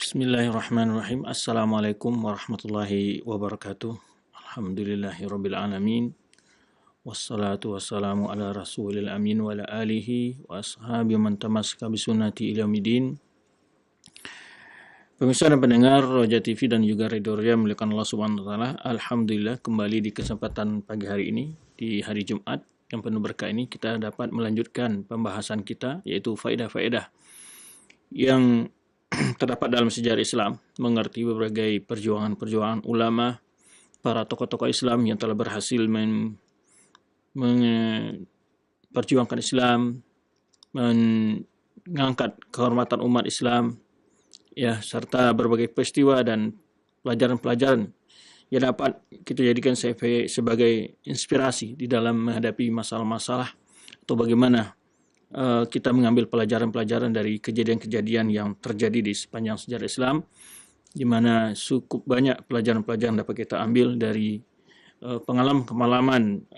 Bismillahirrahmanirrahim. Assalamualaikum warahmatullahi wabarakatuh. Alhamdulillahirabbil alamin. Wassalatu wassalamu ala rasulil amin wa ala alihi wa ashabi man tamassaka bisunnati ila yaumidin. Pemirsa dan pendengar Roja TV dan juga Radio Roja muliakan Allah Subhanahu wa taala. Alhamdulillah kembali di kesempatan pagi hari ini di hari Jumat yang penuh berkah ini kita dapat melanjutkan pembahasan kita yaitu faedah-faedah yang terdapat dalam sejarah Islam, mengerti berbagai perjuangan-perjuangan ulama, para tokoh-tokoh Islam yang telah berhasil memperjuangkan Islam, mengangkat kehormatan umat Islam, ya, serta berbagai peristiwa dan pelajaran-pelajaran yang dapat kita jadikan sebagai inspirasi di dalam menghadapi masalah-masalah atau bagaimana kita mengambil pelajaran-pelajaran dari kejadian-kejadian yang terjadi di sepanjang sejarah Islam, di mana cukup banyak pelajaran-pelajaran dapat kita ambil dari pengalaman-pengalaman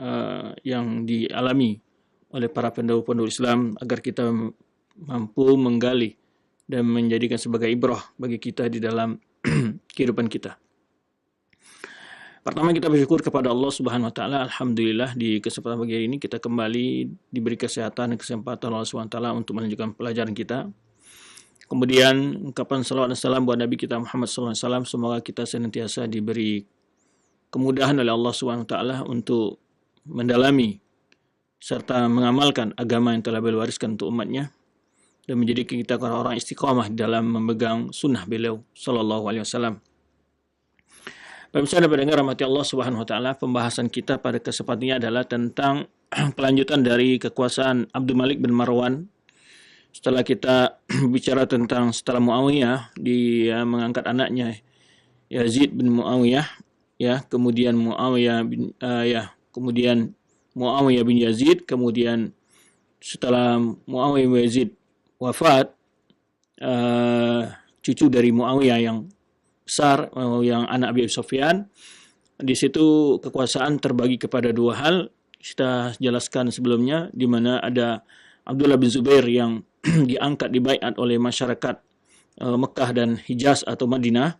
yang dialami oleh para pendahulu-pendahulu Islam agar kita mampu menggali dan menjadikan sebagai ibrah bagi kita di dalam kehidupan kita. Pertama kita bersyukur kepada Allah Subhanahu wa taala. Alhamdulillah di kesempatan pagi hari ini kita kembali diberi kesehatan dan kesempatan Allah Subhanahu wa taala untuk melanjutkan pelajaran kita. Kemudian ungkapan salawat dan salam buat Nabi kita Muhammad sallallahu alaihi wasallam, semoga kita senantiasa diberi kemudahan oleh Allah Subhanahu wa taala untuk mendalami serta mengamalkan agama yang telah beliau wariskan untuk umatnya dan menjadikan kita orang-orang istiqamah dalam memegang sunnah beliau sallallahu alaihi wasallam. Pemirsa dan pendengar rahmati Allah Subhanahu wa taala, pembahasan kita pada kesempatan ini adalah tentang kelanjutan dari kekuasaan Abdul Malik bin Marwan. Setelah kita bicara tentang setelah Muawiyah dia mengangkat anaknya Yazid bin Muawiyah, ya, kemudian Muawiyah bin Yazid, kemudian setelah Muawiyah bin Yazid wafat, cucu dari Muawiyah yang besar, yang anak Abi Sufyan, di situ kekuasaan terbagi kepada dua hal. Kita jelaskan sebelumnya, di mana ada Abdullah bin Zubair yang diangkat dibaiat oleh masyarakat Mekah dan Hijaz atau Madinah,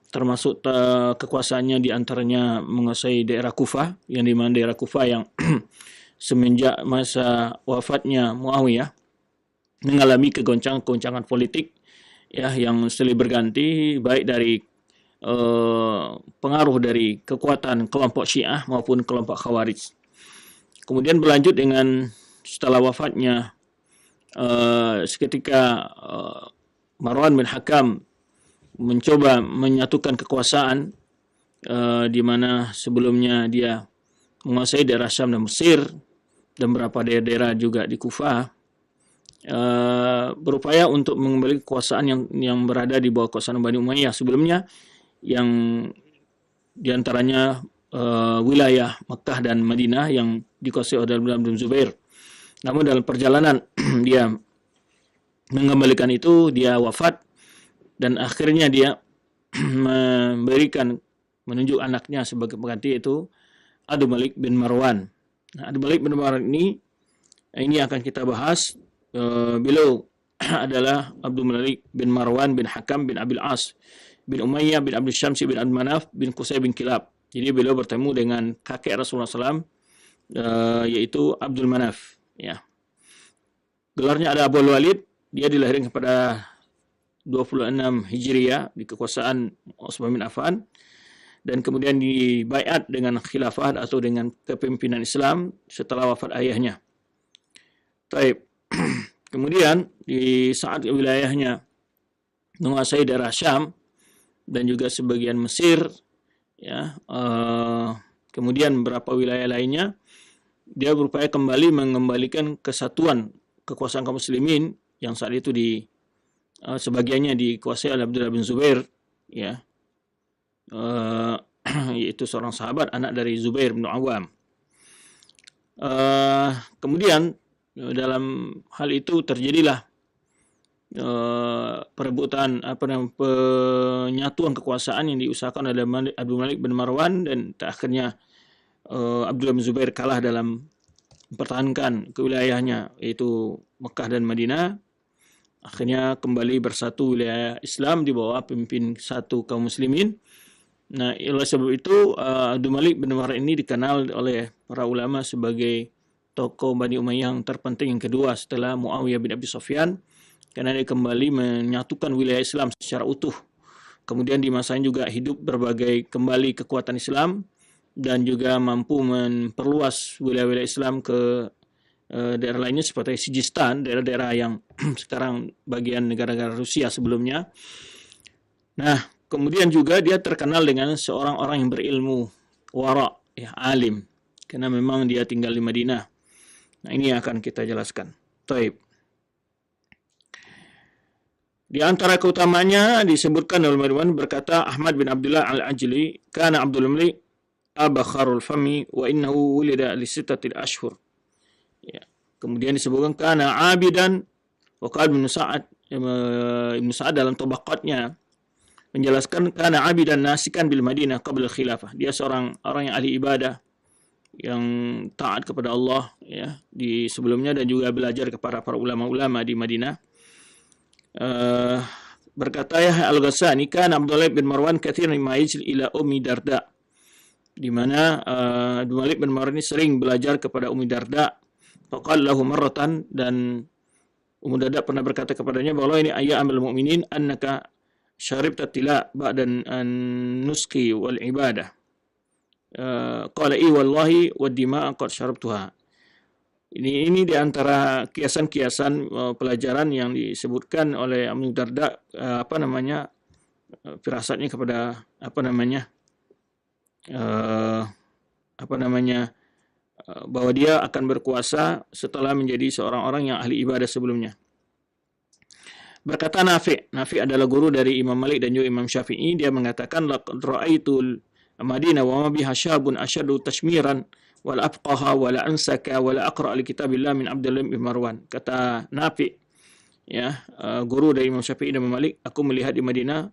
termasuk kekuasaannya diantaranya menguasai daerah Kufah, yang di mana daerah Kufah yang semenjak masa wafatnya Muawiyah mengalami kegoncangan politik, ya, yang silih berganti, baik dari pengaruh dari kekuatan kelompok Syiah maupun kelompok Khawarij. Kemudian berlanjut dengan setelah wafatnya seketika Marwan bin Hakam mencoba menyatukan kekuasaan, di mana sebelumnya dia menguasai daerah Syam dan Mesir dan beberapa daerah juga di Kufah, berupaya untuk mengembalikan kekuasaan yang berada di bawah kekuasaan Bani Umayyah sebelumnya, yang diantaranya wilayah Mekah dan Madinah yang dikuasai oleh Abdullah bin Zubair. Namun dalam perjalanan dia mengembalikan itu, dia wafat dan akhirnya dia menunjuk anaknya sebagai pengganti, yaitu Abdul Malik bin Marwan. Nah, Abdul Malik bin Marwan ini akan kita bahas. Beliau adalah Abdul Malik bin Marwan bin Hakam bin Abil As bin Umayyah bin Abdul Syamsi bin Abdul Manaf bin Qusay bin Kilab. Jadi beliau bertemu dengan kakek Rasulullah SAW, yaitu Abdul Manaf, ya. Gelarnya ada Abu Walid. Dia dilahirkan pada 26 Hijriah di kekuasaan Utsman bin Affan, dan kemudian dibaiat dengan khilafah atau dengan kepemimpinan Islam setelah wafat ayahnya. Baik. Kemudian di saat wilayahnya menguasai daerah Syam dan juga sebagian Mesir, ya, kemudian beberapa wilayah lainnya, dia berupaya kembali mengembalikan kesatuan kekuasaan kaum muslimin yang saat itu sebagiannya dikuasai oleh Abdullah bin Zubair, ya, yaitu seorang sahabat anak dari Zubair bin Awam. Kemudian dalam hal itu terjadilah perebutan penyatuan kekuasaan yang diusahakan oleh Abdul Malik bin Marwan, dan akhirnya Abdullah bin Zubair kalah dalam mempertahankan kewilayahnya, yaitu Mekah dan Madinah. akhirnya kembali bersatu wilayah Islam di bawah pemimpin satu kaum muslimin. Nah, oleh sebab itu Abdul Malik bin Marwan ini dikenal oleh para ulama sebagai tokoh Bani Umayyah yang terpenting yang kedua setelah Muawiyah bin Abi Sufyan, karena dia kembali menyatukan wilayah Islam secara utuh. Kemudian di masanya juga hidup berbagai kembali kekuatan Islam dan juga mampu memperluas wilayah-wilayah Islam ke daerah lainnya seperti Sijistan, daerah-daerah yang sekarang bagian negara-negara Rusia sebelumnya. Nah, kemudian juga dia terkenal dengan seorang orang yang berilmu, wara, ya, alim, karena memang dia tinggal di Madinah. Nah, ini akan kita jelaskan. Taib. Di antara keutamanya disebutkan oleh Marwan berkata Ahmad bin Abdullah Al-Ajli, kana Abdul Malik abakharul fami wa innahu wulida li sittatil ashhur. Ya. Kemudian disebutkan kana abidan wa qala Ibnu Sa'ad dalam tabaqatnya menjelaskan kana abidan nasikan bil Madinah qabla khilafah. Dia seorang orang yang ahli ibadah, yang taat kepada Allah ya di sebelumnya, dan juga belajar kepada para ulama-ulama di Madinah. Berkata ya Al-Ghassani, kana Abdullah bin Marwan katsiran ma yajli ila Ummi Darda, di mana Abdul Malik bin Marwan ini sering belajar kepada Ummi Darda. Faqala lahu marratan, dan Ummu Darda pernah berkata kepadanya bahwa ini ayya amal mu'minin annaka syaribta tila ba'dan an-nuski wal ibadah. Qala i wallahi wad dima'a qad syarabtuha. Ini di antara kiasan-kiasan pelajaran yang disebutkan oleh Ummu Darda, firasatnya kepada bahwa dia akan berkuasa setelah menjadi seorang orang yang ahli ibadah sebelumnya. Berkata Nafi' adalah guru dari Imam Malik dan juga Imam Syafi'i, dia mengatakan laqad ra'aitul Madinah wa ma biha syabun asyadu tashmiran wal afqaha wal ansaka wal aqra' li kitabillah min Abdullah bin Marwan. Kata Nafi', ya, guru dari Imam Syafi'i dan Imam Malik, aku melihat di Madinah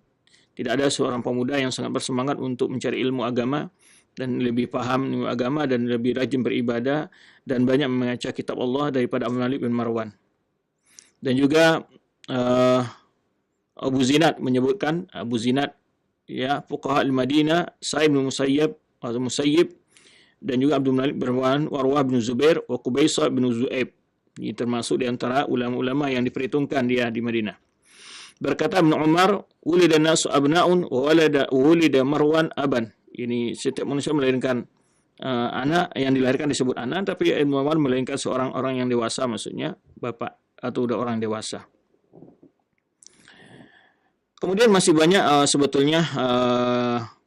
tidak ada seorang pemuda yang sangat bersemangat untuk mencari ilmu agama dan lebih paham ilmu agama dan lebih rajin beribadah dan banyak membaca kitab Allah daripada Abdul Malik bin Marwan. Dan juga Abu Zinad menyebutkan, ya, fuqaha al-Madinah, Sa'id bin Musayyib dan juga Abdul Malik bin Marwan, Warwah bin Zubair, wa Qubaisah bin Zu'aib. Ini termasuk di antara ulama-ulama yang diperhitungkan dia di Madinah. Berkata Ibn Umar, wulida nasu abna'un wa wulida Marwan aban. Ini setiap manusia melahirkan anak, yang dilahirkan disebut anak, tapi Ibn Umar melahirkan seorang orang yang dewasa, maksudnya bapak atau udah orang dewasa. Kemudian masih banyak sebetulnya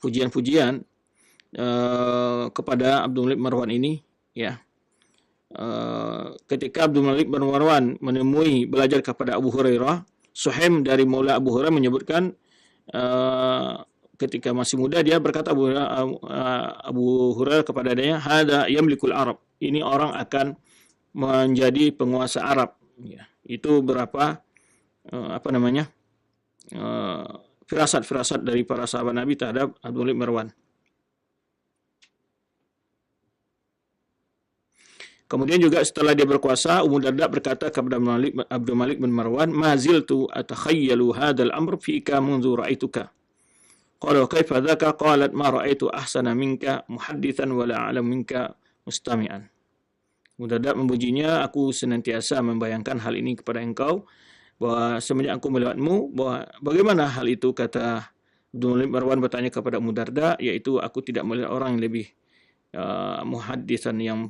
pujian-pujian kepada Abdul Malik bin Marwan ini, ya. Ketika Abdul Malik bin Marwan menemui belajar kepada Abu Hurairah, Suhaim dari Maula Abu Hurairah menyebutkan ketika masih muda dia berkata Abu Hurairah kepada dia, hada yamlikul Arab, ini orang akan menjadi penguasa Arab, ya. Itu berapa firasat-firasat dari para sahabat Nabi terhadap Abdul Malik bin Marwan. Kemudian juga setelah dia berkuasa, Ummu Darda berkata kepada Abdul Malik bin Marwan, ma ziltu atakhayyalu hadzal amr fika mundu ra'aituka. Qala kaifa dzaka? Qalat ma ra'aitu ahsana minka muhadditsan wa la a'lamu minka mustami'an. Ummu Darda memujinya, aku senantiasa membayangkan hal ini kepada engkau, bahwa semenjak aku melihatmu, bahwa bagaimana hal itu, kata Abdul Malik bin Marwan bertanya kepada Ummu Darda, yaitu aku tidak melihat orang yang lebih muhaddisan, yang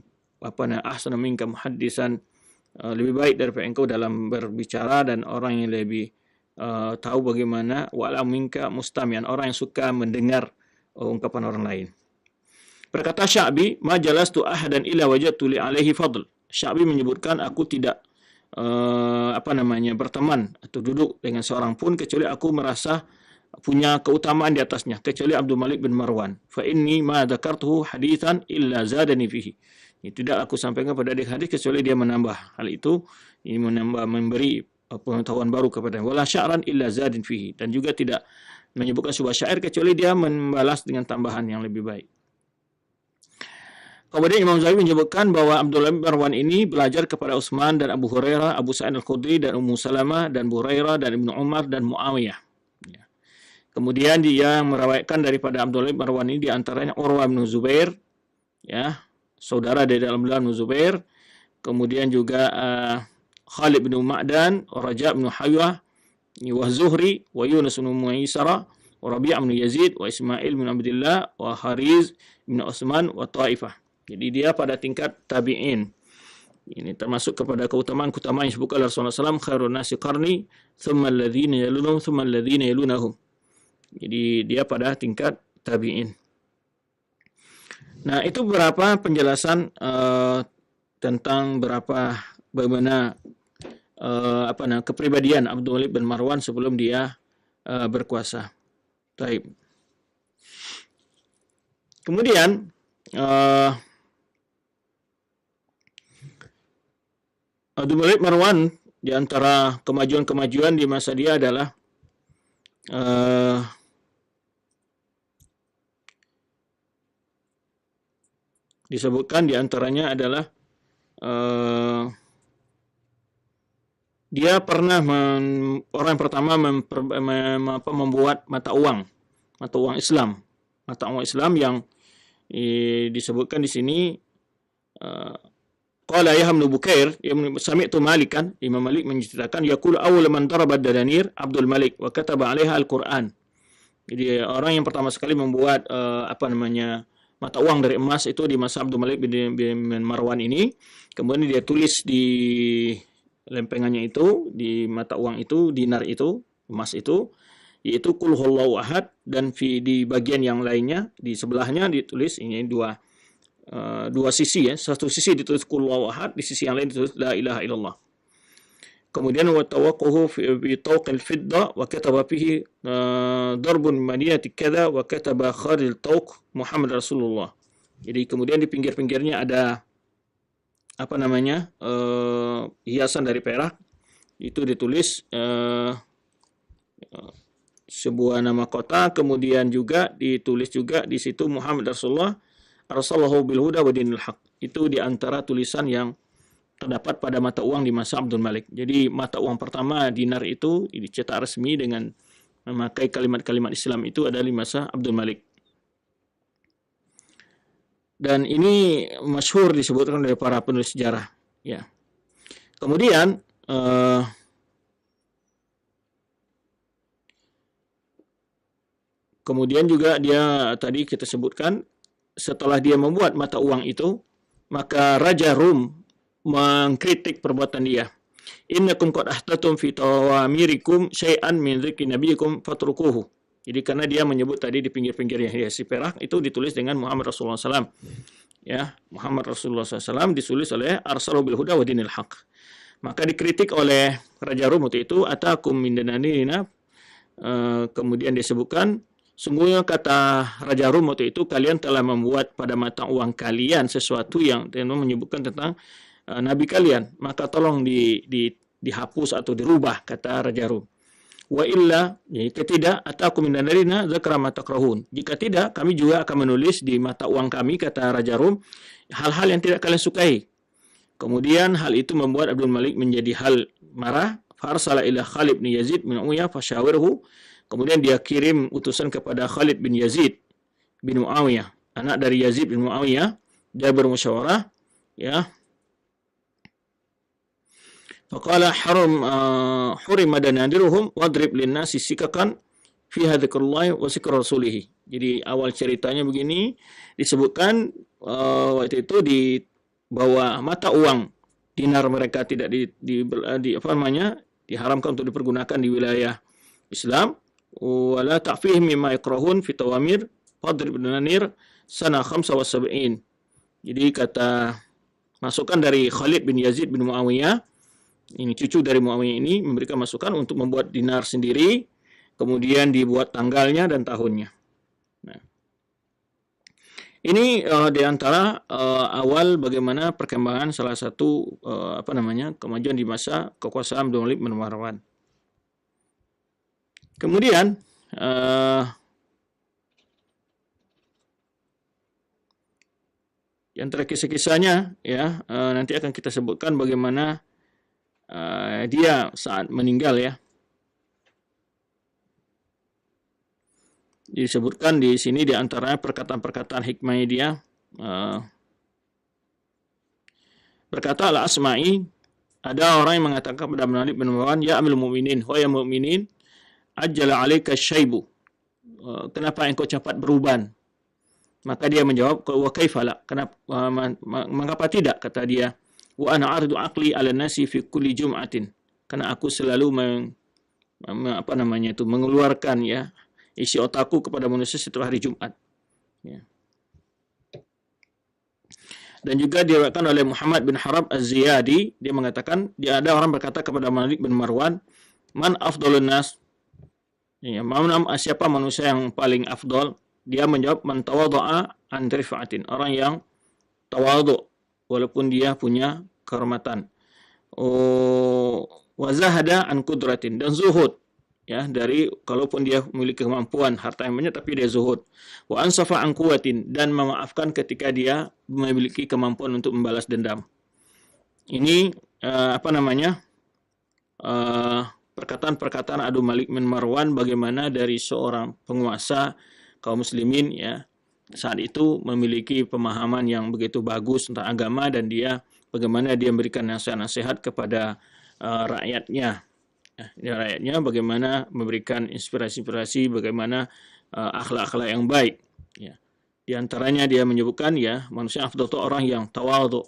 ahsana minka muhaddisan, lebih baik daripada engkau dalam berbicara, dan orang yang lebih tahu bagaimana, wa'lam minka mustami'an, orang yang suka mendengar ungkapan orang lain. Berkata Sya'bi, ma jalastu ahadan illa wajadtu li alaihi fadl. Sya'bi menyebutkan, aku tidak berteman atau duduk dengan seorang pun kecuali aku merasa punya keutamaan di atasnya, kecuali Abdul Malik bin Marwan. Fa inni ma dzakartuhu haditsan illa zadani fihi. Tidak aku sampaikan pada dia hadis kecuali dia menambah hal itu, ini memberi pengetahuan baru kepada. Wala sya'ran illa zadin fihi, dan juga tidak menyebutkan sebuah syair kecuali dia membalas dengan tambahan yang lebih baik. Kemudian Imam Zahabi menyebutkan bahwa Abdullah bin Marwan ini belajar kepada Utsman dan Abu Hurairah, Abu Sa'id Al-Khudri dan Ummu Salamah dan Burairah dan Ibnu Umar dan Muawiyah. Ya. Kemudian dia meriwayatkan daripada Abdullah bin Marwan ini diantaranya Urwah bin Zubair, ya, saudara dari dalam Abdullah bin Zubair. Kemudian juga Khalid bin Ma'dan, Raja bin Haywah, wa Zuhri, wa Yunus bin Mu'isara, wa Rabi' bin Yazid, wa Ismail bin Abdullah, wa Hariz bin Utsman, wa Taifah. Jadi dia pada tingkat tabi'in. Ini termasuk kepada keutamaan-keutamaan yang disebutkan oleh Rasulullah SAW, khairun nasi qarni, thumma alladhina yalunahum, thumma alladhina yalunahum. Jadi dia pada tingkat tabi'in. Nah, itu beberapa penjelasan tentang bagaimana kepribadian Abdul Malik bin Marwan sebelum dia berkuasa. Baik. Kemudian Abdul Malik Marwan di antara kemajuan-kemajuan di masa dia adalah disebutkan di antaranya adalah dia pernah orang pertama membuat mata uang Islam. Mata uang Islam yang disebutkan di sini qala Yahya bin Bukair sami'tu Malikan, Imam Malik menceritakan yaqulu awwal man daraba ad-dananir Abdul Malik wa kataba 'alaiha al-Qur'an. Jadi orang yang pertama sekali membuat mata uang dari emas itu di masa Abdul Malik bin Marwan ini. Kemudian dia tulis di lempengannya itu, di mata uang itu, dinar itu, emas itu, yaitu qul huwallahu ahad, dan di bagian yang lainnya di sebelahnya ditulis ini dua sisi, ya. Satu sisi ditulis qul huwallahu ahad, di sisi yang lain ditulis la ilaha illallah. Kemudian wa tawaqquhu fi tawqil fidda wa kataba fihi darbun madinati kadza wa kataba kharil tawq Muhammad Rasulullah. Jadi kemudian di pinggir-pinggirnya ada hiasan dari perak, itu ditulis sebuah nama kota, kemudian juga ditulis juga di situ Muhammad Rasulullah arsalahu bil huda wa dinil haq. Itu di antara tulisan yang terdapat pada mata uang di masa Abdul Malik. Jadi mata uang pertama dinar itu dicetak resmi dengan memakai kalimat-kalimat Islam itu ada di masa Abdul Malik. Dan ini masyhur disebutkan oleh para penulis sejarah, ya. Kemudian juga dia tadi kita sebutkan setelah dia membuat mata uang itu, maka Raja Rum mengkritik perbuatan dia. Innakum qad ahtatum fi tawamirikum syai'an min dzikri nabiyikum fatrukuhu. Jadi karena dia menyebut tadi di pinggir-pinggirnya hiasi perak itu ditulis dengan Muhammad Rasulullah SAW. Ya, Muhammad Rasulullah SAW ditulis oleh arsalu bil huda wa dinil haq. Maka dikritik oleh Raja Rum waktu itu, atakum min dananirina. Kemudian disebutkan, sungguhnya kata Raja Rum waktu itu, kalian telah membuat pada mata uang kalian sesuatu yang menyebutkan tentang Nabi kalian. Maka tolong dihapus atau dirubah, kata Raja Rum. Wa illa, jika tidak, atakum min dananirina dzakra ma takrahun. Jika tidak, kami juga akan menulis di mata uang kami, kata Raja Rum, hal-hal yang tidak kalian sukai. Kemudian hal itu membuat Abdul Malik menjadi hal marah. Farsala ila Khalid bin Yazid bin Umayyah fasyawirhu. Kemudian dia kirim utusan kepada Khalid bin Yazid bin Muawiyah, anak dari Yazid bin Muawiyah. Dia bermusyawarah, ya. Faqala hurima danadiruhum wadrib linnasi sikakan fi hadzikrullahi wa zikr rasulih. Jadi awal ceritanya begini, disebutkan waktu itu di bahwa mata uang dinar mereka tidak diharamkan untuk dipergunakan di wilayah Islam. Wala ta'fihim mimma yakrahun fi tawamir fadrib dananir sana 75. Jadi kata masukan dari Khalid bin Yazid bin Muawiyah, ini cucu dari Muawiyah ini, memberikan masukan untuk membuat dinar sendiri, kemudian dibuat tanggalnya dan tahunnya. Nah, ini di antara awal bagaimana perkembangan salah satu kemajuan di masa kekuasaan Abdul Malik bin Marwan. Kemudian Di antara kisah-kisahnya ya nanti akan kita sebutkan bagaimana dia saat meninggal ya. Disebutkan di sini di antara perkataan-perkataan hikmahnya dia berkata Al-Asma'i, ada orang yang mengatakan kepada Malik bin Marwan, ya Amirul Mukminin, wahai mukminin, ajjala 'alaika syaibu. Kenapa engkau cepat beruban? Maka dia menjawab, wa kaifa la? Kenapa mengapa tidak? Kata dia, wa ana ardu aqli 'ala nasi fi kulli jum'atin. Karena aku selalu mengeluarkan ya isi otakku kepada manusia setelah hari Jumat. Ya. Dan juga diriwayatkan oleh Muhammad bin Harab Az-Ziyadi, dia mengatakan, dia ada orang berkata kepada Malik bin Marwan, man afdalun nas? Ya, siapa manusia yang paling afdal? Dia menjawab, man tawadha'a an rifa'atin, orang yang tawadhu walaupun dia punya kehormatan. Wa zahada an qudratin, dan zuhud ya dari kalaupun dia memiliki kemampuan harta yang banyak tapi dia zuhud. Wa ansafa an quwwatin, dan memaafkan ketika dia memiliki kemampuan untuk membalas dendam. Ini perkataan-perkataan Abdul Malik bin Marwan bagaimana dari seorang penguasa kaum muslimin ya saat itu memiliki pemahaman yang begitu bagus tentang agama, dan dia bagaimana dia memberikan nasihat-nasihat kepada rakyatnya. Rakyatnya bagaimana memberikan inspirasi-inspirasi bagaimana akhlak-akhlak yang baik ya. Di antaranya dia menyebutkan ya manusia afdal itu orang yang tawadhu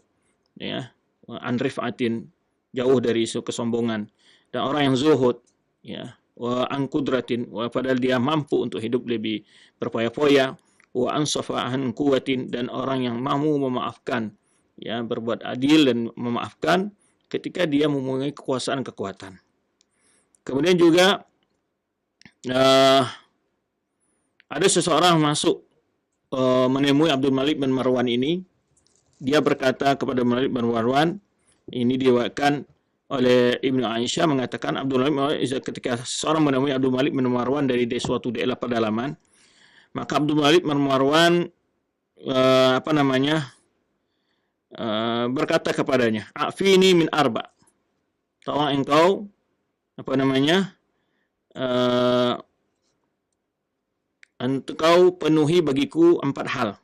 ya, an rif'atin, jauh dari kesombongan, dan orang yang zuhud ya, wa an qudratin, padahal dia mampu untuk hidup lebih berfoya-foya, wa an safa'an quwwatin, dan orang yang mampu memaafkan ya, berbuat adil dan memaafkan ketika dia mempunyai kekuasaan-kekuatan. Kemudian juga ada seseorang masuk menemui Abdul Malik bin Marwan ini. Dia berkata kepada Malik bin Marwan, ini diriwayatkan oleh Ibnu Aisyah mengatakan Abdul Malik bin Marwan, ketika seseorang menemui Abdul Malik bin Marwan dari suatu daerah pedalaman, maka Abdul Malik bin Marwan berkata kepadanya, afini min arba, tolong engkau engkau penuhi bagiku 4 hal.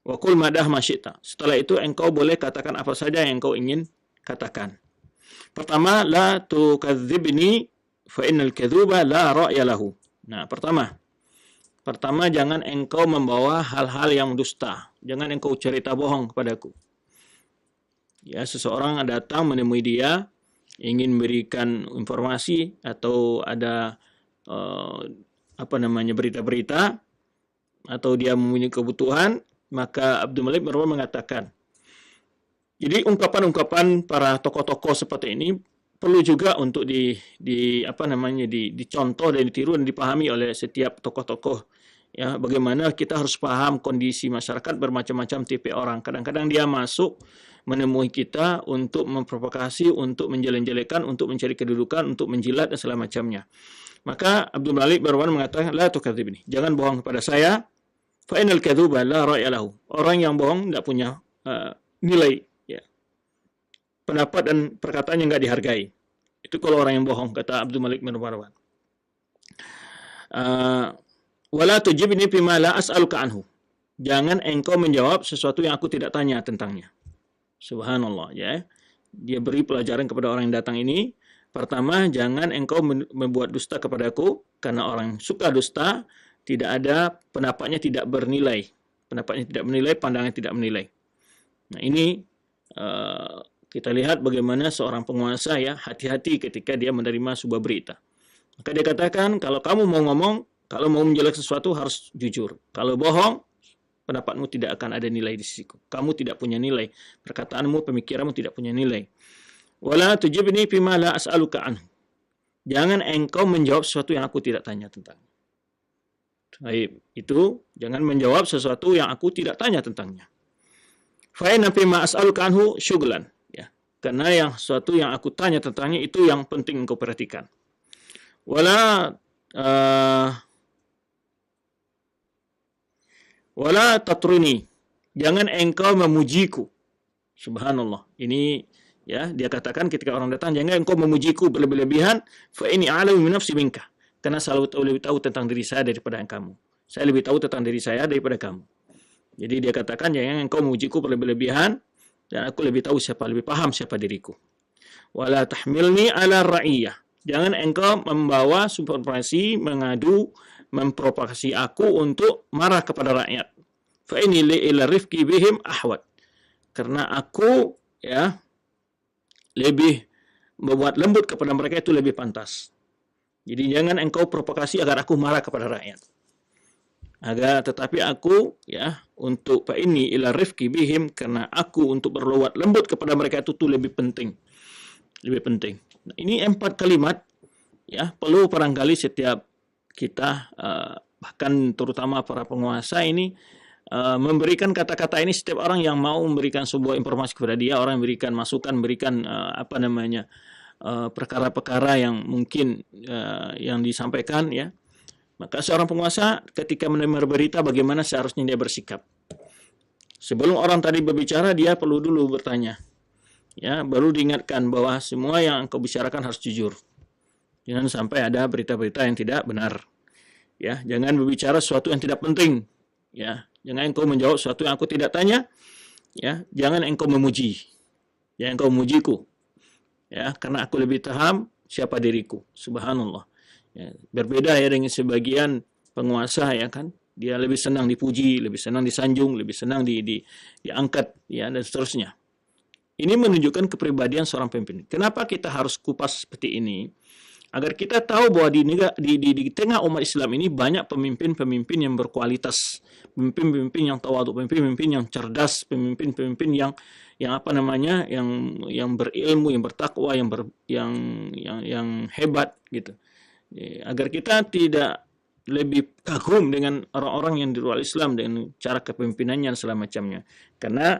Wa qul madah masyita. Setelah itu engkau boleh katakan apa saja yang engkau ingin katakan. Pertama, la tukadzibni fa innal kadzuba la ra'ya lahu. Nah, pertama jangan engkau membawa hal-hal yang dusta. Jangan engkau cerita bohong kepadaku. Ya, seseorang datang menemui dia ingin memberikan informasi atau ada berita-berita atau dia mempunyai kebutuhan, maka Abdul Malik bin Marwan mengatakan. Jadi ungkapan-ungkapan para tokoh-tokoh seperti ini perlu juga untuk dicontoh dan ditiru dan dipahami oleh setiap tokoh-tokoh. Ya, bagaimana kita harus paham kondisi masyarakat bermacam-macam tipe orang. Kadang-kadang dia masuk menemui kita untuk memprovokasi, untuk menjelek-jelekan, untuk mencari kedudukan, untuk menjilat dan segala macamnya. Maka Abdul Malik bin Marwan mengatakan, la tukadzibni, jangan bohong kepada saya. Fa innal kadzuba la ra'ya lahu. Orang yang bohong tidak punya nilai, ya. Pendapat dan perkataannya enggak dihargai. Itu kalau orang yang bohong, kata Abdul Malik bin Marwan. Wala tujibni fima la as'aluka anhu. Jangan engkau menjawab sesuatu yang aku tidak tanya tentangnya. Subhanallah, ya. Dia beri pelajaran kepada orang yang datang ini. Pertama, jangan engkau membuat dusta kepadaku, karena orang suka dusta tidak ada, pendapatnya tidak bernilai. Pendapatnya tidak bernilai, pandangannya tidak bernilai. Nah, ini kita lihat bagaimana seorang penguasa ya hati-hati ketika dia menerima sebuah berita. Maka dia katakan, kalau kamu mau ngomong, kalau mau menjelek sesuatu harus jujur. Kalau bohong, pendapatmu tidak akan ada nilai di sisiku. Kamu tidak punya nilai. Perkataanmu, pemikiranmu tidak punya nilai. Wala tujibni fima la as'aluka anhu. Jangan engkau menjawab sesuatu yang aku tidak tanya tentangnya. Baik, itu jangan menjawab sesuatu yang aku tidak tanya tentangnya. Fa inna fima as'aluka anhu syughlan, ya. Karena yang sesuatu yang aku tanya tentangnya itu yang penting engkau perhatikan. Wala tatruni jangan engkau memujiku. Subhanallah. Ini ya, dia katakan ketika orang datang, jangan engkau memujiku berlebihan, fa ini a'lamu min nafsi minka. Karena saya lebih tahu tentang diri saya daripada kamu. Saya lebih tahu tentang diri saya daripada kamu. Jadi dia katakan jangan engkau memujiku berlebihan, dan aku lebih tahu lebih paham siapa diriku. Wala tahmilni ala ra'iyah. Jangan engkau membawa supervisi, mengadu, memprovokasi aku untuk marah kepada rakyat. Fa ini ila rifqi bihim ahwat. Karena aku ya lebih membuat lembut kepada mereka itu lebih pantas. Jadi jangan engkau provokasi agar aku marah kepada rakyat. Tetapi aku ya untuk fa ini ila rifqi bihim, karena aku untuk berbuat lembut kepada mereka itu lebih penting. Lebih penting. Nah, ini 4 kalimat ya perlu barangkali setiap kita bahkan terutama para penguasa ini memberikan kata-kata ini. Setiap orang yang mau memberikan sebuah informasi kepada dia, orang yang memberikan masukan, memberikan perkara-perkara yang mungkin yang disampaikan ya, maka seorang penguasa ketika menerima berita bagaimana seharusnya dia bersikap. Sebelum orang tadi berbicara, dia perlu dulu bertanya ya, baru diingatkan bahwa semua yang engkau bicarakan harus jujur. Jangan sampai ada berita-berita yang tidak benar ya. Jangan berbicara sesuatu yang tidak penting ya. Jangan engkau menjawab sesuatu yang aku tidak tanya. Ya, jangan engkau memuji. Jangan engkau memujiku. Ya, karena aku lebih paham siapa diriku. Subhanallah. Ya, berbeda ya dengan sebagian penguasa ya kan. Dia lebih senang dipuji, lebih senang disanjung, lebih senang diangkat ya dan seterusnya. Ini menunjukkan kepribadian seorang pemimpin. Kenapa kita harus kupas seperti ini? Agar kita tahu bahwa di tengah umat Islam ini banyak pemimpin-pemimpin yang berkualitas, pemimpin-pemimpin yang tawadhu, pemimpin-pemimpin yang cerdas, pemimpin-pemimpin yang berilmu, yang bertakwa, yang hebat gitu. Agar kita tidak lebih kagum dengan orang-orang yang di luar Islam dengan cara kepemimpinannya dan segala macamnya. Karena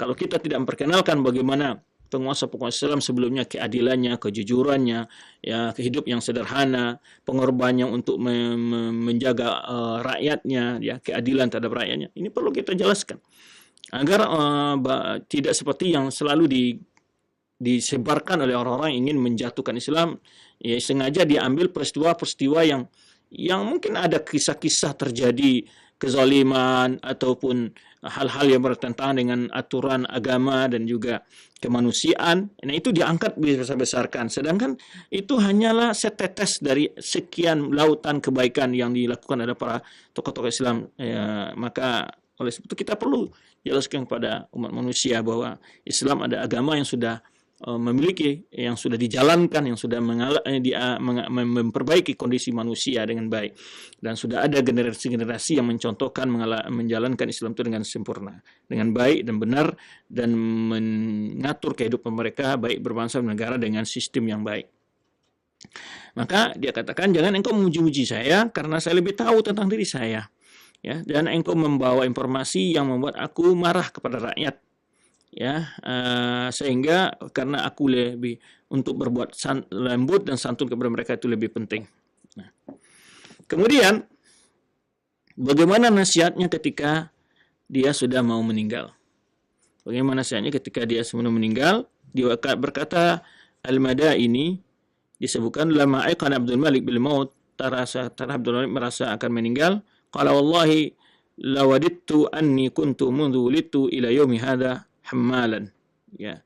kalau kita tidak memperkenalkan bagaimana penguasa-penguasa Islam sebelumnya, keadilannya, kejujurannya, ya kehidup yang sederhana, pengorbanannya untuk menjaga rakyatnya, ya keadilan terhadap rakyatnya. Ini perlu kita jelaskan agar tidak seperti yang selalu disebarkan oleh orang-orang yang ingin menjatuhkan Islam. Ya sengaja diambil peristiwa-peristiwa yang mungkin ada kisah-kisah terjadi kezaliman ataupun hal-hal yang bertentangan dengan aturan agama dan juga kemanusiaan. Nah, itu diangkat besar-besarkan. Sedangkan itu hanyalah setetes dari sekian lautan kebaikan yang dilakukan oleh para tokoh-tokoh Islam. Ya, maka oleh sebab itu kita perlu jelaskan kepada umat manusia bahwa Islam ada agama yang sudah memiliki, yang sudah dijalankan, yang sudah memperbaiki kondisi manusia dengan baik, dan sudah ada generasi-generasi yang mencontohkan menjalankan Islam itu dengan sempurna, dengan baik dan benar, dan mengatur kehidupan mereka baik berbangsa dan negara dengan sistem yang baik. Maka dia katakan jangan engkau memuji-muji saya karena saya lebih tahu tentang diri saya ya, dan engkau membawa informasi yang membuat aku marah kepada rakyat ya, sehingga karena aku lebih untuk berbuat lembut dan santun kepada mereka itu lebih penting. Nah, kemudian bagaimana nasihatnya ketika dia sudah mau meninggal? Bagaimana nasihatnya ketika dia sebelum meninggal? Dia berkata Al-Madaini disebutkan lama aiqan Abdul Malik bil maut, Abdul Malik merasa akan meninggal. Qala wallahi lawadittu anni kuntu mundu wulidtu ila yaumi hadha hammalan ya.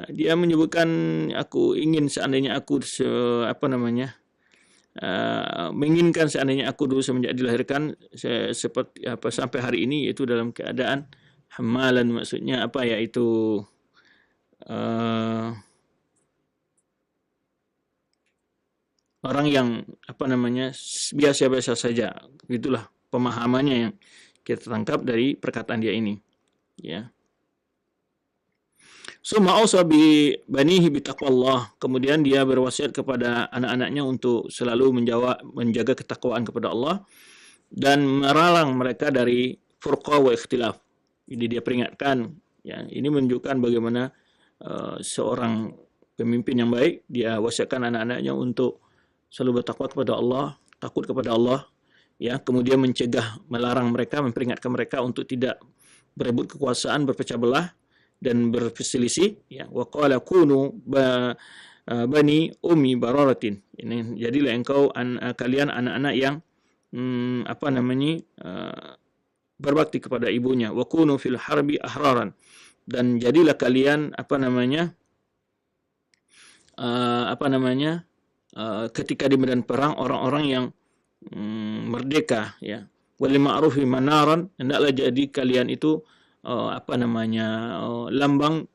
Dia menyebutkan aku ingin seandainya aku menginginkan seandainya aku dulu semenjak dilahirkan seperti apa sampai hari ini, yaitu dalam keadaan hammalan. Maksudnya apa ya, itu orang yang biasa-biasa saja. Itulah pemahamannya yang kita tangkap dari perkataan dia ini ya. Summa ausa bi banihi bi taqwallah. Kemudian dia berwasiat kepada anak-anaknya untuk selalu menjaga ketakwaan kepada Allah dan melarang mereka dari furqa wa ikhtilaf. Jadi dia peringatkan ya, ini menunjukkan bagaimana seorang pemimpin yang baik, dia wasiatkan anak-anaknya untuk selalu bertakwa kepada Allah, takut kepada Allah ya, kemudian mencegah, melarang mereka, memperingatkan mereka untuk tidak berebut kekuasaan, berpecah belah dan berselisih, ya. Wa qala kunu bani ummi bararatin. Ini jadilah engkau kalian anak-anak yang berbakti kepada ibunya. Wa kunu fil harbi ahraran, dan jadilah kalian ketika di medan perang orang-orang yang merdeka, ya. Wal ma'rufi manaran, hendaklah jadi kalian itu lambang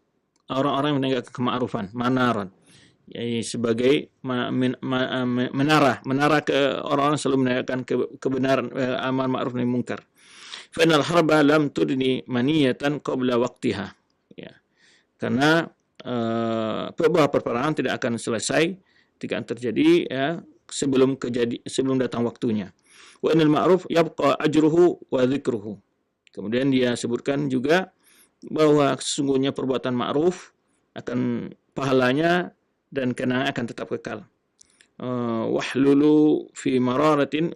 orang-orang yang menegakkan kema'rufan, manaran, ya, sebagai menara ke orang-orang selalu menegakkan kebenaran, amar ma'ruf nahi munkar. Fa innal harba lam tudni maniyatan qabla waqtiha, ya. Karena peperangan tidak akan selesai, tidak akan terjadi, ya, sebelum datang waktunya. Wa innal ma'ruf yabqa ajruhu wa dzikruhu. Kemudian dia sebutkan juga bahwa sesungguhnya perbuatan ma'ruf akan pahalanya dan kenangan akan tetap kekal. Wahlulu fi mararatin,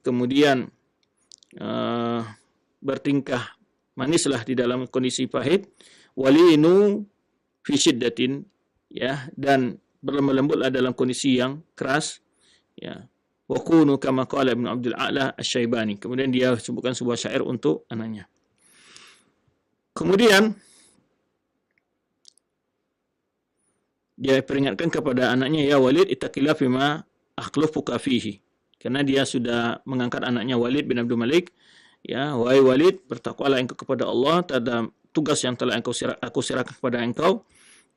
kemudian bertingkah manislah di dalam kondisi pahit. Walinu fi syiddatin, ya, dan berlemah lembutlah dalam kondisi yang keras, ya. Wa kunu kama qala Ibnu Abdul A'la Asy-Syaibani. Kemudian dia sebutkan sebuah syair untuk anaknya. Kemudian dia peringatkan kepada anaknya, ya Walid, ittaqillah fima akhlufuka fihi. Karena dia sudah mengangkat anaknya Walid bin Abdul Malik, ya, wahai Walid, bertakwalah engkau kepada Allah terhadap tugas yang telah aku serahkan kepada engkau,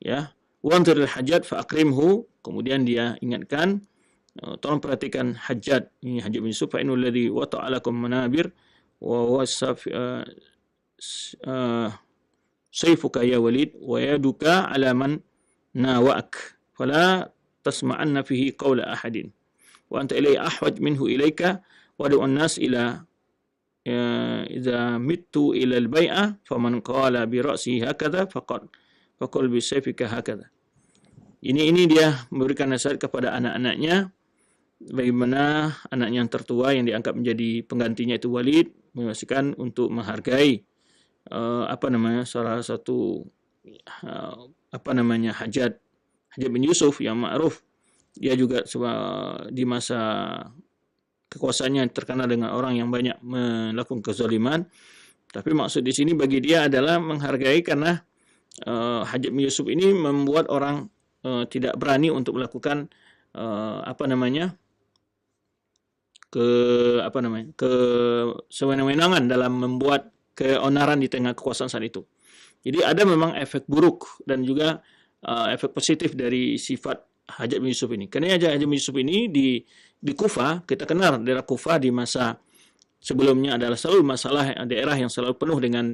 ya. Wanzuril hajat fa akrimhu. Kemudian dia ingatkan, tolong perhatikan Hajjaj, ini Hajjaj bin Yusuf, fa innal ladzi wata'alakum manabir wa wasaf sayfuka ya Walid wa yaduka ala man nawak fala tasma'anna fihi qawla ahadin wa anta ilai ahwaj minhu ilaika wa du'an nas ila idza mittu ila al-bai'ah faman qala bi ra'sihi hakadha faqul bi sayfika hakadha. Ini dia memberikan nasihat kepada anak-anaknya, bagaimana anaknya yang tertua yang diangkat menjadi penggantinya itu Walid, memastikan untuk menghargai salah satu Hajjaj bin Yusuf yang ma'ruf. Dia juga di masa kekuasaannya terkenal dengan orang yang banyak melakukan kezaliman. Tapi maksud di sini bagi dia adalah menghargai, karena Hajjaj bin Yusuf ini membuat orang tidak berani untuk melakukan kesewenang-wenangan dalam membuat keonaran di tengah kekuasaan saat itu. Jadi ada memang efek buruk dan juga efek positif dari sifat Hajjaj bin Yusuf ini. Karena Hajjaj bin Yusuf ini di Kufah, kita kenal daerah Kufah di masa sebelumnya adalah selalu daerah yang selalu penuh dengan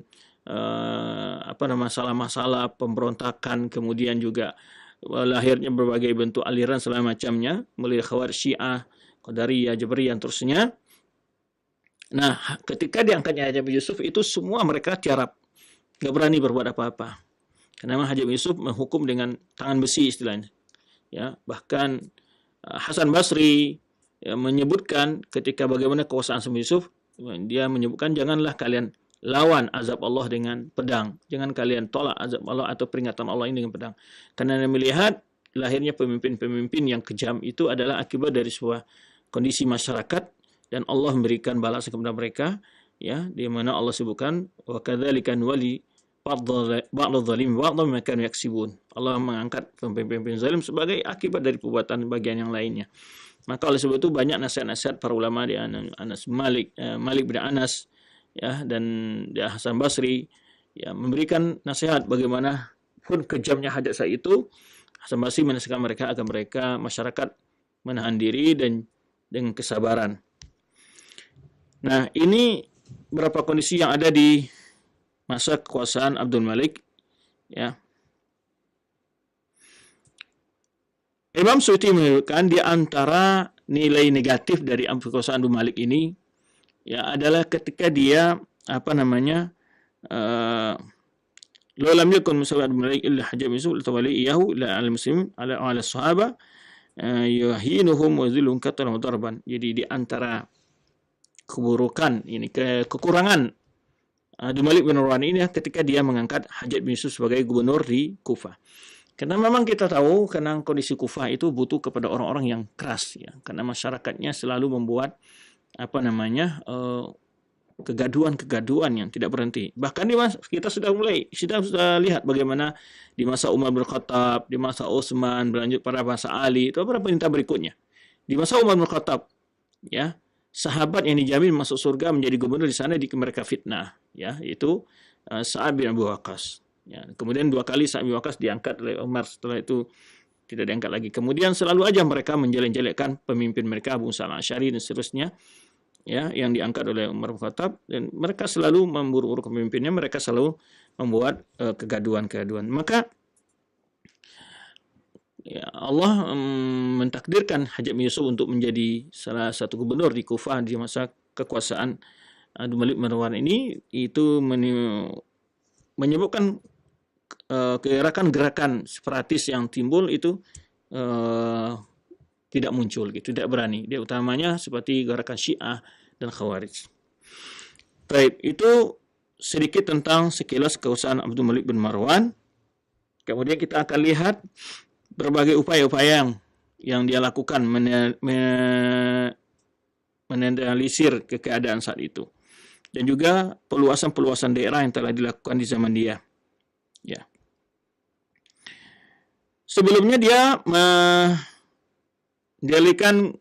masalah-masalah pemberontakan, kemudian juga lahirnya berbagai bentuk aliran segala macamnya, mulai Khawarij, Syiah, Qadariyah, Jabriyah, dan terusnya. Nah, ketika diangkatnya Hajjaj bin Yusuf itu semua mereka tiarap, nggak berani berbuat apa-apa. Karena Hajjaj bin Yusuf menghukum dengan tangan besi istilahnya. Ya, bahkan Hasan Basri, ya, menyebutkan ketika bagaimana kekuasaan Hajjaj bin Yusuf, dia menyebutkan janganlah kalian lawan azab Allah dengan pedang. Jangan kalian tolak azab Allah atau peringatan Allah ini dengan pedang. Karena Anda melihat lahirnya pemimpin-pemimpin yang kejam itu adalah akibat dari sebuah kondisi masyarakat, dan Allah memberikan balasan kepada mereka, ya, di mana Allah sebutkan wa kadzalika wali ba'dadh zalim ba'dadh ma kanu yaksibun. Allah mengangkat pemimpin zalim sebagai akibat dari perbuatan bagian yang lainnya. Maka oleh sebab itu banyak nasihat-nasihat para ulama di Malik bin Anas, ya, dan Hasan Basri, ya, memberikan nasihat bagaimana pun kejamnya Hajjaj saat itu, Hasan Basri menasihatkan mereka agar mereka masyarakat menahan diri dan dengan kesabaran. Nah, ini beberapa kondisi yang ada di masa kekuasaan Abdul Malik, ya. Imam Suyuti menyebutkan di antara nilai negatif dari kekuasaan Abdul Malik ini, ya, adalah ketika dia law lam yakun musawwir Abdul Malik illa Hajjaj bin Yusuf tawali iyahu ila al-muslimin ala sahaba yuhinuhum wa dhilluhum qatlan wa darban. Jadi di antara keburukan, ini kekurangan Abdul Malik bin Marwan ini ketika dia mengangkat Hajjaj bin Yusuf sebagai gubernur di Kufah. Karena memang kita tahu karena kondisi Kufah itu butuh kepada orang-orang yang keras ya, karena masyarakatnya selalu membuat kegaduhan-kegaduhan yang tidak berhenti. Bahkan kita sudah lihat bagaimana di masa Umar bin Khattab, di masa Utsman, berlanjut pada masa Ali, itu beberapa perintah berikutnya. Di masa Umar bin Khattab, ya, sahabat yang dijamin masuk surga menjadi gubernur di sana mereka fitnah, ya, itu Sa'ad bin Abi Waqqas. Ya, kemudian 2 kali Sa'ad bin Waqqas diangkat oleh Umar, setelah itu tidak diangkat lagi. Kemudian selalu aja mereka menjelek-jelekkan pemimpin mereka Abu Musa al-Asy'ari dan seterusnya, ya, yang diangkat oleh Umar bin Khattab, dan mereka selalu memburu-buru pemimpinnya, mereka selalu membuat kegaduhan-kegaduhan. Maka ya, Allah mentakdirkan Hajjaj bin Yusuf untuk menjadi salah satu gubernur di Kufah di masa kekuasaan Abdul Malik bin Marwan ini. Itu menyebabkan gerakan-gerakan separatis yang timbul itu tidak muncul, gitu, tidak berani. Dia utamanya seperti gerakan Syiah dan Khawarij. Baik, itu sedikit tentang sekilas kekuasaan Abdul Malik bin Marwan. Kemudian kita akan lihat berbagai upaya-upaya yang dia lakukan menetralisir keadaan saat itu, dan juga peluasan-peluasan daerah yang telah dilakukan di zaman dia. Ya. Sebelumnya dia mendalikan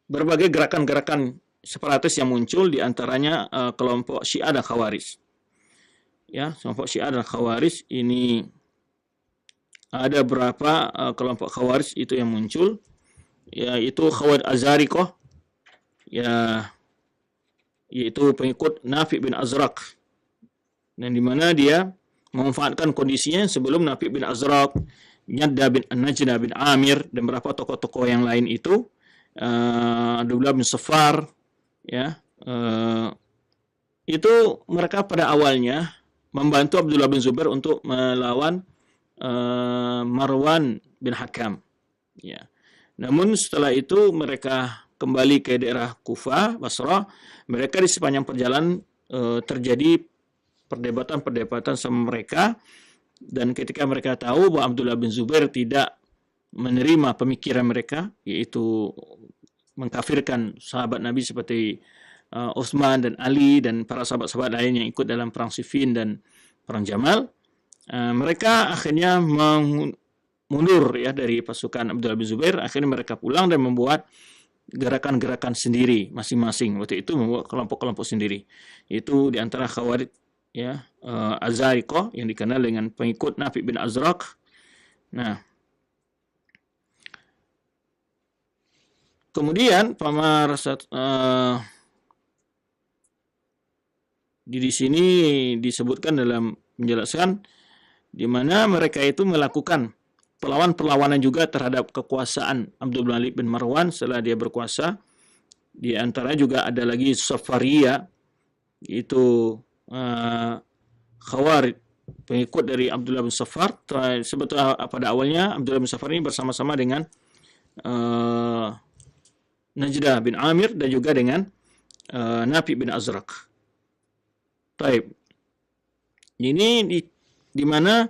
berbagai gerakan-gerakan separatis yang muncul, di antaranya kelompok Syiah dan Khawarij. Ya, kelompok Syiah dan Khawarij ini ada berapa kelompok Khawarij itu yang muncul, yaitu Khawarij Azariqah, ya, yaitu pengikut Nafi' bin Azraq, dan di mana dia memanfaatkan kondisinya sebelum Nafi' bin Azraq, Najdah bin Amir, dan beberapa tokoh-tokoh yang lain itu, Abdullah bin Safar, ya, itu mereka pada awalnya membantu Abdullah bin Zubair untuk melawan Marwan bin Hakam. Ya. Namun setelah itu mereka kembali ke daerah Kufah, Basrah. Mereka di sepanjang perjalanan terjadi perdebatan sama mereka, dan ketika mereka tahu bahwa Abdullah bin Zubair tidak menerima pemikiran mereka, yaitu mengkafirkan sahabat Nabi seperti Utsman dan Ali dan para sahabat-sahabat lain yang ikut dalam perang Siffin dan perang Jamal, mereka akhirnya mundur, ya, dari pasukan Abdullah bin Zubair. Akhirnya mereka pulang dan membuat gerakan-gerakan sendiri masing-masing. Waktu itu membuat kelompok-kelompok sendiri. Itu di antara Khawarij, ya, Azariqah yang dikenal dengan pengikut Nafi' bin Azraq. Nah, kemudian di sini disebutkan dalam menjelaskan di mana mereka itu melakukan perlawanan juga terhadap kekuasaan Abdul Malik bin Marwan setelah dia berkuasa. Di antara juga ada lagi Safariyah, itu Khawarij, pengikut dari Abdullah bin Safar. Sebetulnya pada awalnya Abdullah bin Safar ini bersama-sama dengan Najdah bin Amir dan juga dengan Nafi' bin Azraq. Baik. Ini di mana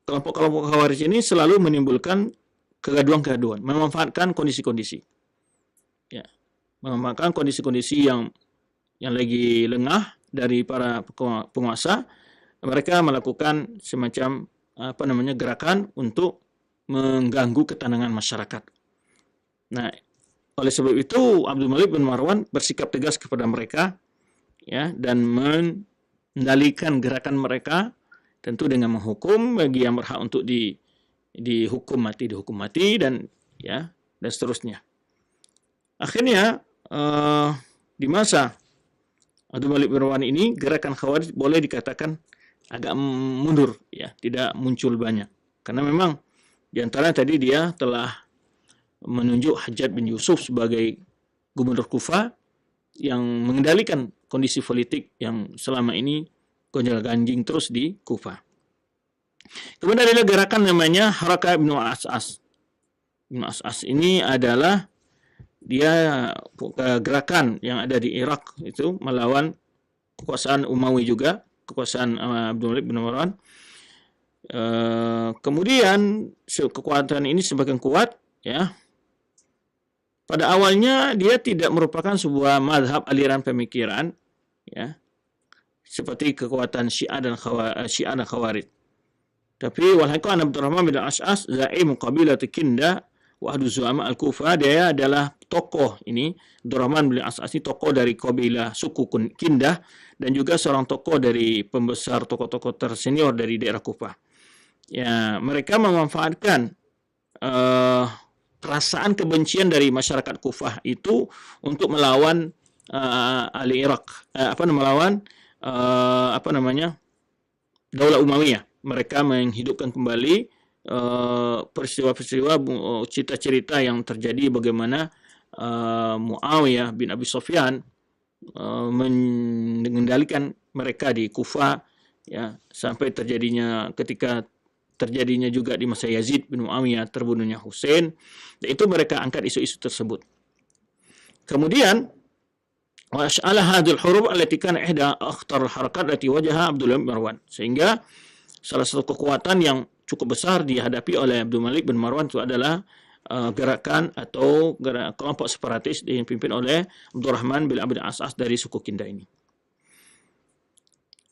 kelompok-kelompok Khawarij ini selalu menimbulkan kegaduhan-kegaduhan, memanfaatkan kondisi-kondisi. Ya, memanfaatkan kondisi-kondisi yang lagi lengah dari para penguasa. Mereka melakukan semacam gerakan untuk mengganggu ketenangan masyarakat. Nah, oleh sebab itu Abdul Malik bin Marwan bersikap tegas kepada mereka, ya, dan mengendalikan gerakan mereka, tentu dengan menghukum bagi yang berhak untuk dihukum mati, dan seterusnya. Akhirnya di masa Abdul Malik bin Marwan ini gerakan Khawarij boleh dikatakan agak mundur, ya, tidak muncul banyak, karena memang di antara tadi dia telah menunjuk Hajjaj bin Yusuf sebagai gubernur Kufah yang mengendalikan kondisi politik yang selama ini gonjang-ganjing terus di Kufah. Kemudian ada gerakan namanya Harakah Ibnu As'as. Ibnu As'as ini adalah dia gerakan yang ada di Irak itu melawan kekuasaan Umayyah juga, kekuasaan Abdul Malik bin Marwan. Kemudian kekuatan ini semakin kuat, ya. Pada awalnya dia tidak merupakan sebuah mazhab aliran pemikiran, ya, seperti kekuatan Syiah dan Khawarij. Tapi walhaqqan Abdurrahman bin As'as zaim qabilah Kindah wa ahdu zu'ama al-Kufah, dia adalah tokoh ini. Abdurrahman bin As'as ini tokoh dari kabilah suku Kindah dan juga seorang tokoh dari pembesar tokoh-tokoh tersenior dari daerah Kufah. Ya, mereka memanfaatkan perasaan kebencian dari masyarakat Kufah itu untuk melawan ahli Irak, melawan Daulah Umayyah. Mereka menghidupkan kembali peristiwa-peristiwa, cerita-cerita yang terjadi bagaimana Muawiyah bin Abi Sufyan mengendalikan mereka di Kufah, ya, sampai ketika terjadinya juga di masa Yazid bin Muawiyah, terbunuhnya Hussein. Itu mereka angkat isu-isu tersebut. Kemudian wa ash'ala hadhihi al-hurub allati kana ihda akhtar al-harakat allati wajaha Abdul Malik bin Marwan, sehingga salah satu kekuatan yang cukup besar dihadapi oleh Abdul Malik bin Marwan itu adalah gerakan atau kelompok separatis yang dipimpin oleh Abdurrahman bin As'as dari suku Kindah ini.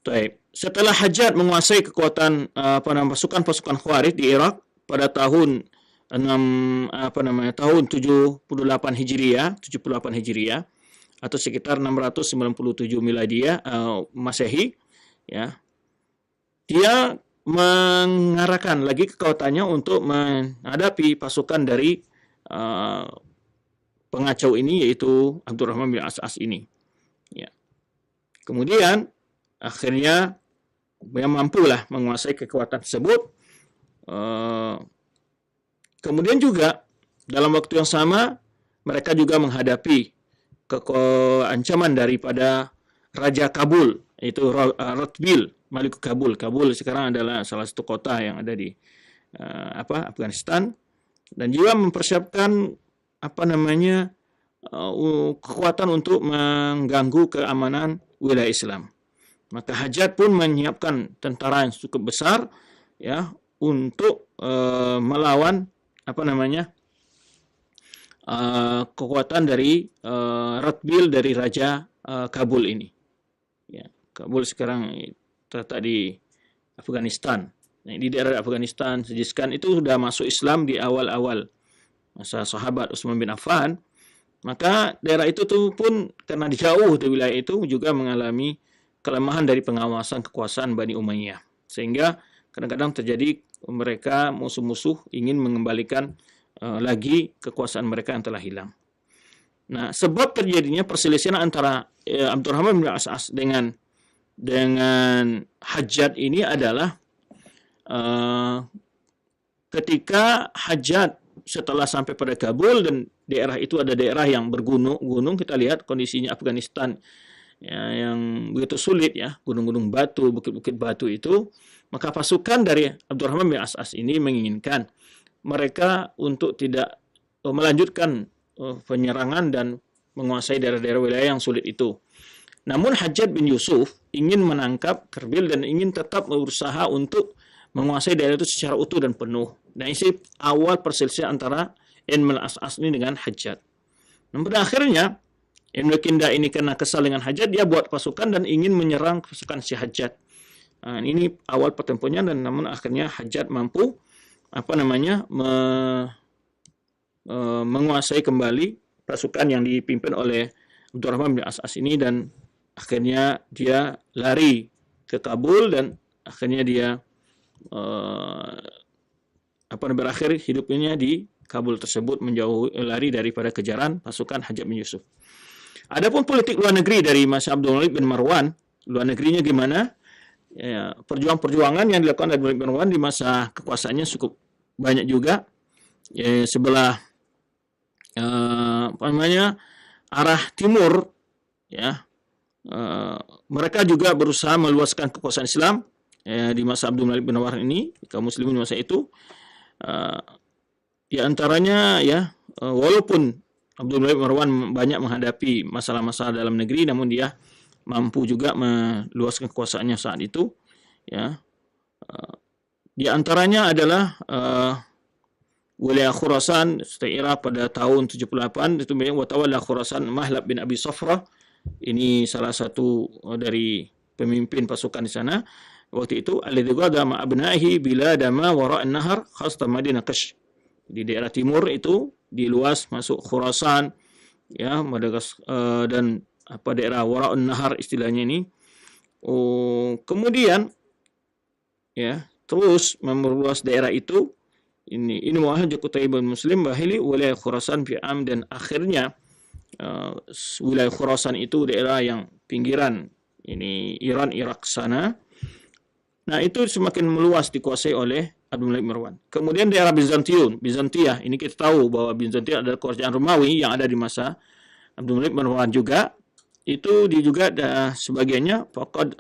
Baik. Setelah Hajjaj menguasai kekuatan pasukan-pasukan Khawarij di Irak pada tahun 78 Hijriah atau sekitar 697 Miladiyah Masehi, ya. Dia mengarahkan lagi kekuatannya untuk menghadapi pasukan dari pengacau ini, yaitu Abdurrahman bin As'as ini, ya. Kemudian akhirnya dia mampulah menguasai kekuatan tersebut. Kemudian juga dalam waktu yang sama mereka juga menghadapi ancaman daripada Raja Kabul, yaitu Rotbil, Malik Kabul. Kabul sekarang adalah salah satu kota yang ada di Afghanistan, dan juga mempersiapkan kekuatan untuk mengganggu keamanan wilayah Islam. Maka Hajjaj pun menyiapkan tentara yang cukup besar, ya, untuk melawan kekuatan dari Rotbil, dari Raja Kabul ini. Ya, Kabul sekarang terletak di Afghanistan. Nah, di daerah Afghanistan, Sijiskan itu sudah masuk Islam di awal-awal masa sahabat Utsman bin Affan. Maka daerah itu tuh pun karena jauh dari wilayah itu juga mengalami kelemahan dari pengawasan kekuasaan Bani Umayyah, sehingga kadang-kadang terjadi mereka musuh-musuh ingin mengembalikan lagi kekuasaan mereka yang telah hilang. Nah, sebab terjadinya perselisihan antara Abdurrahman bin As'as dengan Hajjaj ini adalah ketika Hajjaj setelah sampai pada Kabul, dan daerah itu ada daerah yang bergunung, kita lihat kondisinya Afghanistan, ya, yang begitu sulit, ya, gunung-gunung batu, bukit-bukit batu itu. Maka pasukan dari Abdurrahman bin As'as ini menginginkan mereka untuk tidak melanjutkan penyerangan dan menguasai daerah-daerah wilayah yang sulit itu. Namun Hajjaj bin Yusuf ingin menangkap Erbil dan ingin tetap berusaha untuk menguasai daerah itu secara utuh dan penuh. Dan ini awal perselisihan antara Ibn al-As'as ini dengan Hajjaj. Namun pada akhirnya Ibn Kindah ini karena kesal dengan Hajjaj, dia buat pasukan dan ingin menyerang pasukan si Hajjaj. Nah, ini awal pertempurannya, dan namun akhirnya Hajjaj mampu menguasai kembali pasukan yang dipimpin oleh Abdurrahman bin As'as ini, dan akhirnya dia lari ke Kabul, dan akhirnya dia berakhir hidupnya di Kabul tersebut, lari daripada kejaran pasukan Hajjaj bin Yusuf. Adapun politik luar negeri dari masa Abdul Malik bin Marwan, luar negerinya gimana? Ya, perjuangan yang dilakukan oleh Abdul Malik bin Marwan di masa kekuasaannya cukup banyak juga. Ya, sebelah arah timur, ya, mereka juga berusaha meluaskan kekuasaan Islam, ya, di masa Abdul Malik bin Marwan ini, kaum muslimin di masa itu. Di antaranya, ya, walaupun Abdul Malik bin Marwan banyak menghadapi masalah-masalah dalam negeri, namun dia mampu juga meluaskan kekuasaannya saat itu. Ya, di antaranya adalah wilayah Khurasan daerah pada tahun 78 itu watawalla Khurasan Mahlab bin Abi Safrah. Ini salah satu dari pemimpin pasukan di sana waktu itu. Alladzi ghada ma abnahi bilada ma wara' an-nahar khasatan Madinah Kash. Di daerah timur itu di luas masuk Khurasan, ya, Madagaskar dan apa daerah wara' an-nahar istilahnya ini. Kemudian ya terus memperluas daerah itu. Ini muahad Qutaibah Muslim Bahili wilayah Khurasan Fi'am, dan akhirnya wilayah Khurasan itu daerah yang pinggiran ini Iran, Irak sana. Nah, itu semakin meluas dikuasai oleh Abdul Malik Marwan. Kemudian daerah Bizantiah, ini kita tahu bahwa Bizantiah adalah kerajaan Romawi yang ada di masa Abdul Malik Marwan juga. Itu juga ada sebagiannya faqad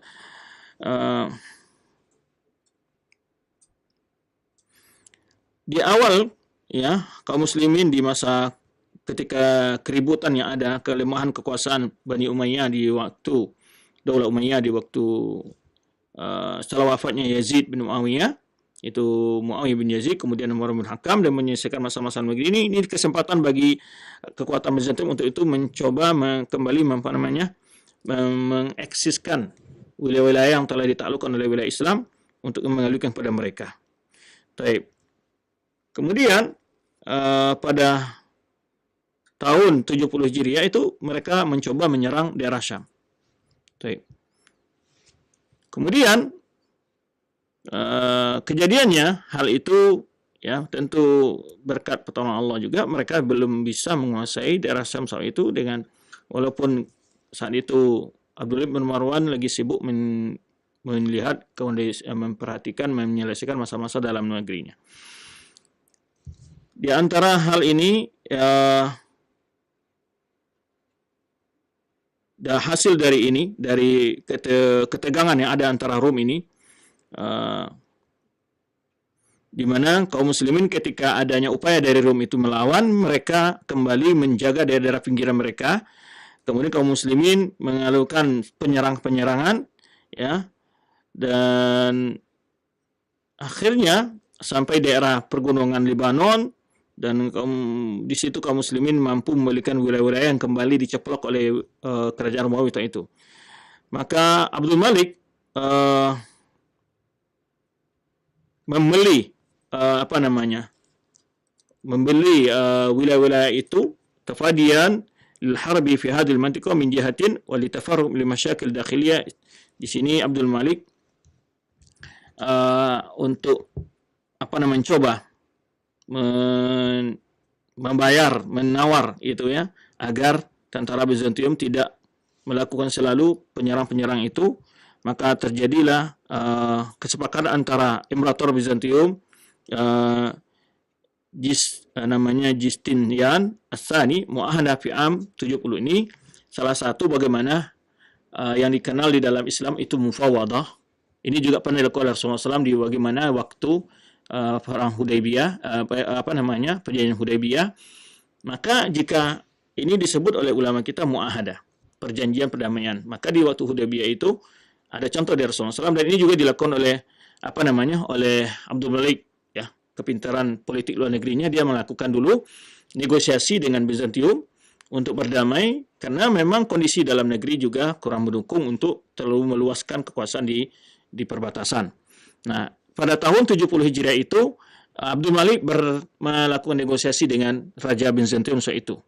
di awal ya kaum muslimin di masa ketika keributan yang ada, kelemahan kekuasaan Bani Umayyah di waktu Daulah Umayyah di waktu setelah wafatnya Yazid bin Muawiyah, itu Muawiyah bin Yazid kemudian Umar bin Hakam, dan menyelesaikan masa-masa negeri ini kesempatan bagi kekuatan Bizantium untuk itu mencoba kembali mengeksiskan wilayah-wilayah yang telah ditaklukkan oleh wilayah Islam untuk mengalihkan pada mereka. Baik. Kemudian pada tahun 70 Hijriah itu mereka mencoba menyerang daerah Syam. Baik. Kemudian kejadiannya hal itu ya tentu berkat pertolongan Allah juga, mereka belum bisa menguasai daerah Syam saat itu, dengan walaupun saat itu Abdul Malik bin Marwan lagi sibuk melihat memperhatikan menyelesaikan masa-masa dalam negerinya. Di antara hal ini hasil dari ini, dari ketegangan yang ada antara Rom ini, di mana kaum muslimin ketika adanya upaya dari Rom itu melawan, mereka kembali menjaga daerah-daerah pinggiran mereka. Kemudian kaum muslimin melakukan penyerangan, ya, dan akhirnya sampai daerah pergunungan Lebanon, dan di situ kaum muslimin mampu memulihkan wilayah-wilayah yang kembali diceplok oleh kerajaan Romawi itu. Maka Abdul Malik membeli wilayah-wilayah itu tafadiyan lil harbi fi hadhihi al-mantiqah min jihatin wa li tafarruq li masyakil dakhiliyah. Di sini Abdul Malik untuk mencoba menawar itu ya, agar tentara Bizantium tidak melakukan selalu penyerang-penyerang itu. Maka terjadilah kesepakatan antara Imperator Bizantium Justinian Ats-Tsani Mu'ahadah fi am 70 ini, salah satu bagaimana yang dikenal di dalam Islam itu mufawadah. Ini juga pernah dilakukan oleh Rasulullah SAW di bagaimana waktu perang Hudaybiyah, perjanjian Hudaybiyah. Maka jika ini disebut oleh ulama kita mu'ahadah, perjanjian perdamaian, maka di waktu Hudaybiyah itu ada contoh dari Rasulullah SAW, dan ini juga dilakukan oleh oleh Abdul Malik, ya, kepintaran politik luar negerinya. Dia melakukan dulu negosiasi dengan Bizantium untuk berdamai, karena memang kondisi dalam negeri juga kurang mendukung untuk terlalu meluaskan kekuasaan di perbatasan. Nah, pada tahun 70 Hijriah itu Abdul Malik melakukan negosiasi dengan Raja Bizantium saat itu.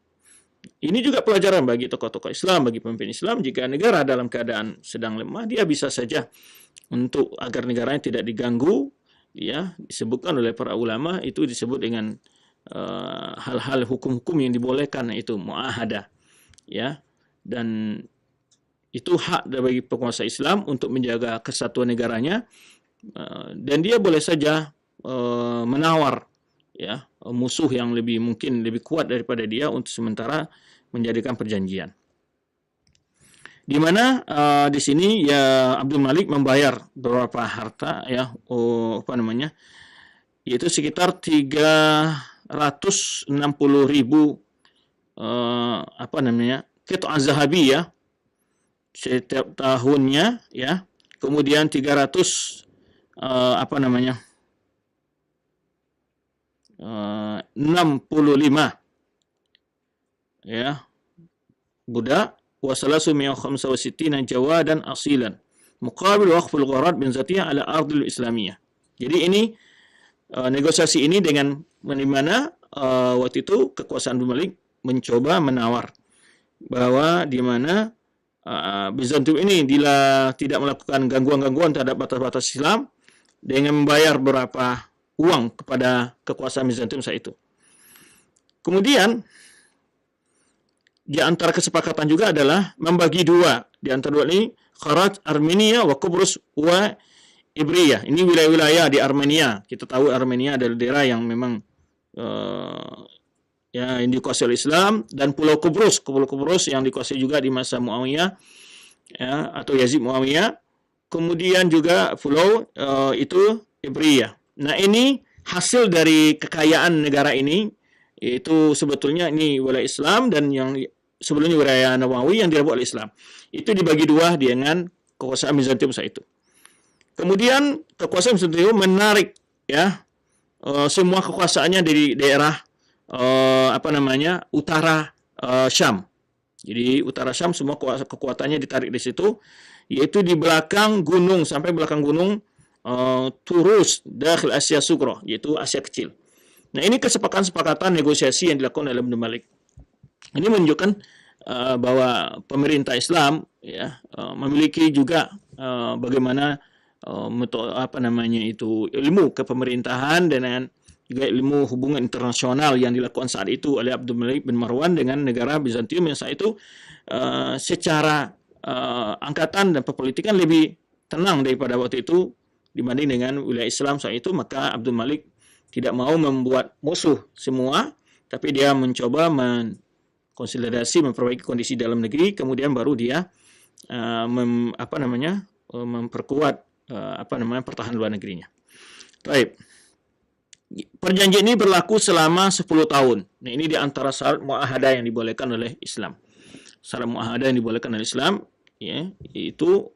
Ini juga pelajaran bagi tokoh-tokoh Islam, bagi pemimpin Islam. Jika negara dalam keadaan sedang lemah, dia bisa saja untuk agar negaranya tidak diganggu, ya, disebutkan oleh para ulama itu disebut dengan hal-hal hukum-hukum yang dibolehkan, itu mu'ahadah, ya, dan itu hak bagi penguasa Islam untuk menjaga kesatuan negaranya, dan dia boleh saja menawar, ya, musuh yang mungkin lebih kuat daripada dia untuk sementara menjadikan perjanjian. Di mana di sini ya Abdul Malik membayar beberapa harta, ya, yaitu sekitar 360.000 apa namanya, qit'ah zahabiyah setiap tahunnya, ya. Kemudian 300 apa namanya, 65 ya budak, wa salasu mi'a khamsa wa sittina jawadan asilan muqabil waqful gharat bin zatiyah ala ardil islamiyah. Jadi ini negosiasi ini dengan mana waktu itu kekuasaan Abdul Malik mencoba menawar bahwa di mana Bizantium ini bila tidak melakukan gangguan-gangguan terhadap batas-batas Islam dengan membayar berapa uang kepada kekuasaan Bizantium saat itu. Kemudian di antara kesepakatan juga adalah membagi dua di antara dua ini, Kharaj Armenia wa Kubrus wa Ibriyah. Ini wilayah-wilayah di Armenia. Kita tahu Armenia adalah daerah yang memang ya yang dikuasai oleh Islam, dan Pulau Kubrus yang dikuasai juga di masa Muawiyah, ya, atau Yazid Muawiyah. Kemudian juga pulau itu Ibriyah. Nah, ini hasil dari kekayaan negara ini, yaitu sebetulnya ini wilayah Islam dan yang sebelumnya wilayah Nawawi yang direbut oleh Islam. Itu dibagi dua dengan kekuasaan Bizantium saat itu. Kemudian kekuasaan Bizantium menarik ya semua kekuasaannya dari daerah apa namanya utara Syam. Jadi utara Syam semua kekuatannya ditarik di situ, yaitu di belakang gunung, sampai belakang gunung Turus dakhil Asia Sughra, yaitu Asia kecil. Nah, ini kesepakatan negosiasi yang dilakukan oleh Abdul Malik. Ini menunjukkan bahwa pemerintah Islam ya memiliki juga bagaimana apa namanya itu ilmu kepemerintahan dengan juga ilmu hubungan internasional yang dilakukan saat itu oleh Abdul Malik bin Marwan dengan negara Bizantium yang saat itu secara angkatan dan perpolitikan lebih tenang daripada waktu itu dibanding dengan wilayah Islam saat itu. Maka Abdul Malik tidak mau membuat musuh semua, tapi dia mencoba konsolidasi, memperbaiki kondisi dalam negeri, kemudian baru dia memperkuat pertahanan luar negerinya. Baik. Perjanjian ini berlaku selama 10 tahun. Nah, ini di antara syarat muahadah yang dibolehkan oleh Islam. Syarat muahadah yang dibolehkan oleh Islam, ya, itu.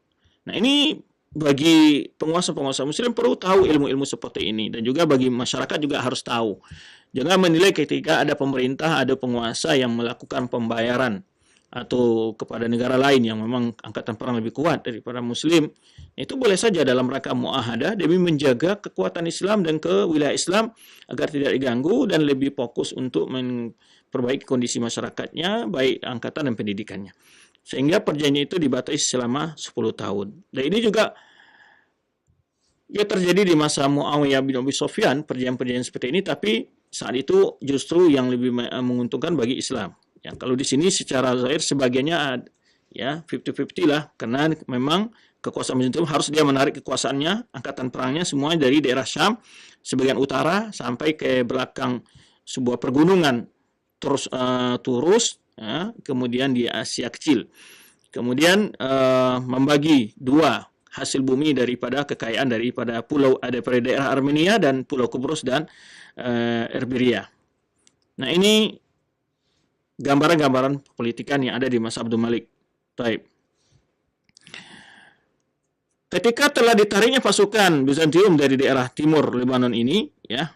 Nah, ini bagi penguasa-penguasa Muslim perlu tahu ilmu-ilmu seperti ini, dan juga bagi masyarakat juga harus tahu. Jangan menilai ketika ada pemerintah, ada penguasa yang melakukan pembayaran atau kepada negara lain yang memang angkatan perang lebih kuat daripada Muslim, itu boleh saja dalam rangka muahadah demi menjaga kekuatan Islam dan ke wilayah Islam agar tidak diganggu dan lebih fokus untuk memperbaiki kondisi masyarakatnya, baik angkatan dan pendidikannya. Sehingga perjanjian itu dibatasi selama 10 tahun. Dan ini juga ya terjadi di masa Muawiyah bin Abi Sufyan, perjanjian-perjanjian seperti ini, tapi saat itu justru yang lebih menguntungkan bagi Islam. Ya, kalau di sini secara zahir sebagiannya ya 50-50 lah, karena memang kekuasaan Bizantium harus dia menarik kekuasaannya, angkatan perangnya semua dari daerah Syam sebagian utara sampai ke belakang sebuah pergunungan Turus, ya, kemudian di Asia kecil. Kemudian membagi dua hasil bumi daripada kekayaan daripada pulau, ada pada daerah Armenia dan Pulau Kubrus dan Iberia. Nah, ini gambaran-gambaran politikan yang ada di masa Abdul Malik. Baik. Ketika telah ditariknya pasukan Bizantium dari daerah timur Lebanon ini, ya,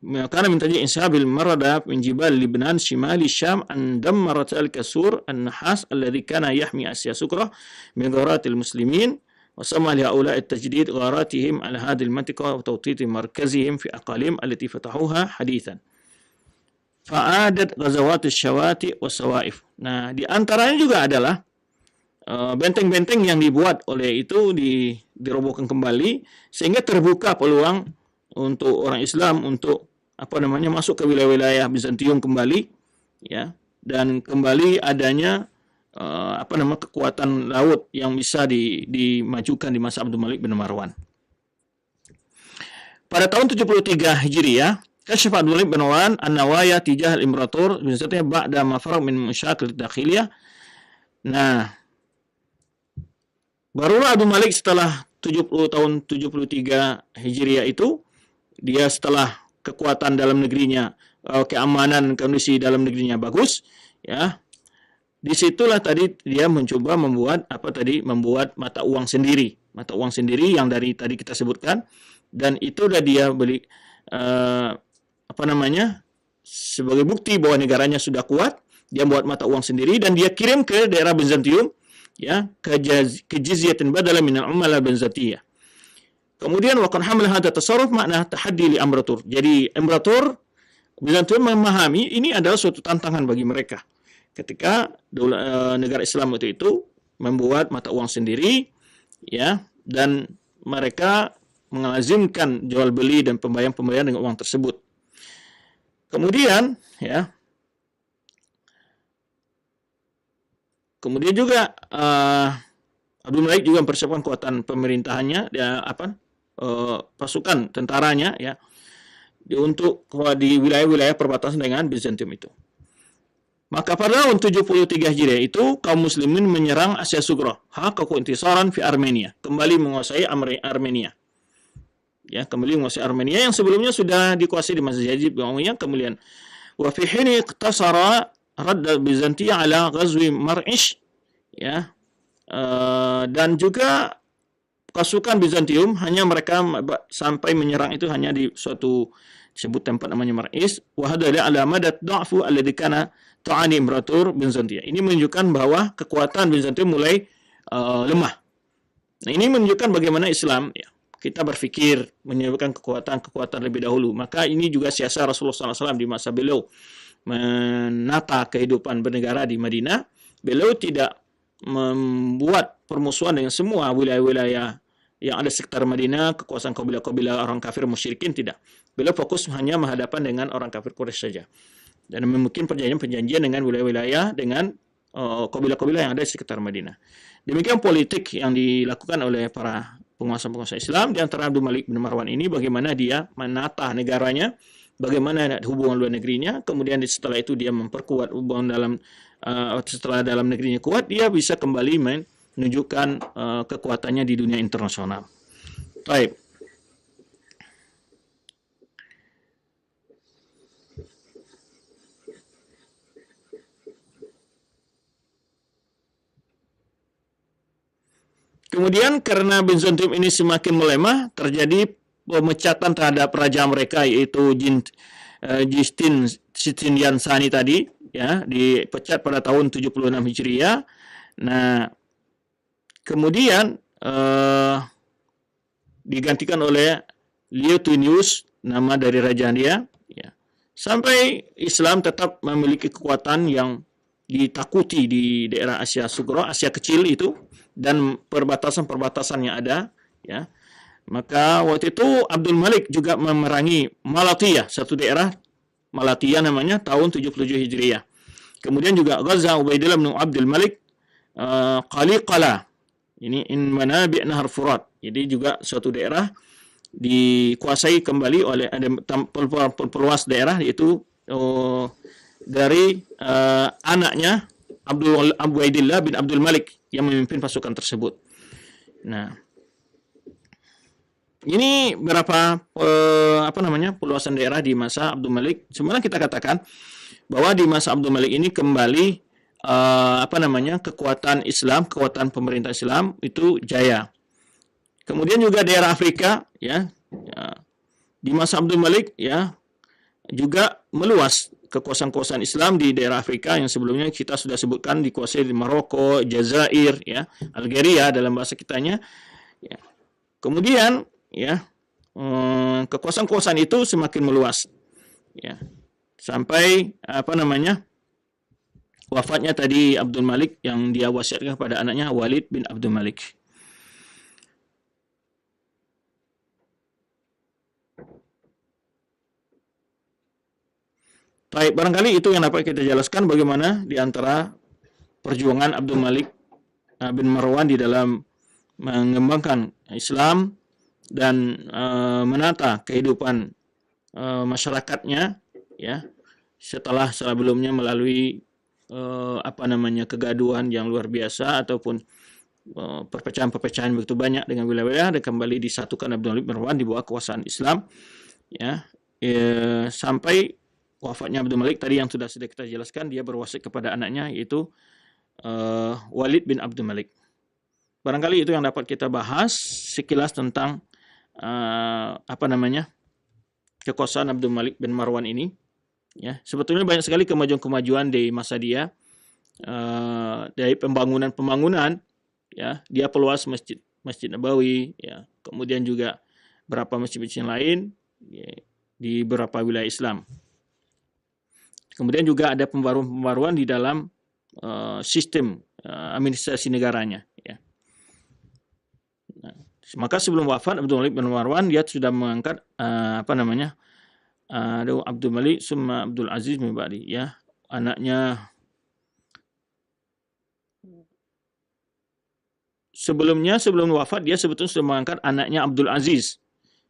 karena mintaji inshabil marada min jibal Libnan shimali Syam an dammarat al-kasur an-nahas alladhi kana yahmi Asya Sughra min gharatil muslimin wa sama li haula at-tajdid gharatihim ala hadhihi al-mantiqa wa tawtit markazihim fi aqalim allati fatahuha hadithan fa'adat ghazawat asy-syawati wa sawaif. Nah, di antaranya juga adalah benteng-benteng yang dibuat oleh itu dirobohkan kembali sehingga terbuka peluang untuk orang Islam untuk masuk ke wilayah-wilayah Bizantium kembali, ya, dan kembali adanya kekuatan laut yang bisa dimajukan di masa Abdul Malik bin Marwan. Pada tahun 73 Hijriah, kasyafa Abdul Malik bin Marwan an-nawaya tijah al-imperator bin Zatiyah ba'da ma farag min musyakil dakhiliyah. Nah, barulah Abdul Malik setelah 73 Hijriah itu, dia setelah kekuatan dalam negerinya keamanan kondisi dalam negerinya bagus, ya. Disitulah tadi dia mencoba membuat membuat mata uang sendiri yang dari tadi kita sebutkan, dan itu udah dia beli sebagai bukti bahwa negaranya sudah kuat. Dia buat mata uang sendiri dan dia kirim ke daerah Bizantium, ya, ke jizyatin badala min al-umala Bizantiyah. Kemudian wa kan hamil hadha tasarruf makna tahaddi li amratur. Jadi imperator Bizantium memahami ini adalah suatu tantangan bagi mereka ketika negara Islam itu membuat mata uang sendiri, ya, dan mereka mengalazimkan jual beli dan pembayaran dengan uang tersebut. Kemudian, ya, juga Abdul Malik juga mempersiapkan kekuatan pemerintahannya, ya, pasukan tentaranya, ya, untuk di wilayah-wilayah perbatasan dengan Bizantium itu. Maka pada tahun 73 Hijriah itu kaum muslimin menyerang Asia Sughra, intisaran fi Armenia, kembali menguasai Armenia. Ya, kembali menguasai Armenia yang sebelumnya sudah dikuasai di masa Yazid bin Umayyah. Kemudian wa fi hini iqtasara radd Bizantiya ala ghazwi Mar'ish, ya. Dan juga pasukan Bizantium hanya mereka sampai menyerang itu hanya di suatu disebut tempat namanya Mar'is, wa hadha ala madat dha'fu alladhi kana ta'ani Imperator Bizantium. Ini menunjukkan bahwa kekuatan Bizantium mulai lemah. Nah, ini menunjukkan bagaimana Islam, ya, kita berpikir menyebabkan kekuatan lebih dahulu. Maka ini juga siasat Rasulullah SAW di masa beliau menata kehidupan bernegara di Madinah. Beliau tidak membuat permusuhan dengan semua wilayah-wilayah yang ada sekitar Madinah, kekuasaan kabilah-kabilah orang kafir musyrikin, tidak. Beliau fokus hanya menghadapan dengan orang kafir Quraisy saja. Dan mungkin perjanjian dengan wilayah-wilayah dengan kabilah-kabilah yang ada di sekitar Madinah. Demikian politik yang dilakukan oleh para penguasa-penguasa Islam. Di antara Abdul Malik bin Marwan ini bagaimana dia menata negaranya, bagaimana hubungan luar negerinya, kemudian setelah itu dia memperkuat hubungan setelah dalam negerinya kuat, dia bisa kembali menunjukkan kekuatannya di dunia internasional. Baik. Kemudian karena Bizantium ini semakin melemah, terjadi pemecatan terhadap raja mereka, yaitu Justinian Sani tadi, ya, dipecat pada tahun 76 Hijriah. Nah, kemudian digantikan oleh Liutinius, nama dari raja dia, ya. Sampai Islam tetap memiliki kekuatan yang ditakuti di daerah Asia Sughra, Asia kecil itu, dan perbatasan-perbatasan yang ada, ya. Maka waktu itu Abdul Malik juga memerangi Malatya, satu daerah Malatya namanya, tahun 77 Hijriah. Kemudian juga Ghaza Ubaidillah bin Abdul Malik Qaliqala, ini in manabi' Nahar Furat. Jadi juga suatu daerah dikuasai kembali oleh ada perluas daerah, yaitu dari anaknya Ubaidillah bin Abdul Malik yang memimpin pasukan tersebut. Nah, ini berapa perluasan daerah di masa Abdul Malik. Sebenarnya kita katakan bahwa di masa Abdul Malik ini kembali kekuatan Islam, kekuatan pemerintah Islam itu jaya. Kemudian juga daerah Afrika, ya, di masa Abdul Malik, ya, juga meluas kekuasaan-kekuasaan Islam di daerah Afrika yang sebelumnya kita sudah sebutkan dikuasai di Maroko, Jazair, ya, Algeria dalam bahasa kitanya, ya. Kemudian, ya, kekuasaan-kekuasaan itu semakin meluas, ya, sampai wafatnya tadi Abdul Malik yang dia wasiatkan kepada anaknya Walid bin Abdul Malik. Baik, barangkali itu yang dapat kita jelaskan bagaimana di antara perjuangan Abdul Malik bin Marwan di dalam mengembangkan Islam dan menata kehidupan masyarakatnya, ya, setelah sebelumnya melalui kegaduhan yang luar biasa ataupun perpecahan-perpecahan begitu banyak dengan wilayah-wilayah, dan kembali disatukan Abdul Malik bin Marwan di bawah kekuasaan Islam, ya, sampai wafatnya Abdul Malik tadi yang sudah kita jelaskan, dia berwasiat kepada anaknya yaitu Walid bin Abdul Malik. Barangkali itu yang dapat kita bahas sekilas tentang kekuasaan Abdul Malik bin Marwan ini. Ya, sebetulnya banyak sekali kemajuan-kemajuan di masa dia, dari pembangunan, ya, dia perluas Masjid Nabawi, ya, kemudian juga beberapa masjid-masjid lain, ya, di beberapa wilayah Islam. Kemudian juga ada pembaruan di dalam sistem administrasi negaranya. Ya. Nah, maka sebelum wafat Abdul Malik bin Marwan, dia sudah mengangkat Abdul Malik summa Abdul Aziz bin Ba'di, ya, anaknya. Sebelum wafat dia sebetulnya sudah mengangkat anaknya Abdul Aziz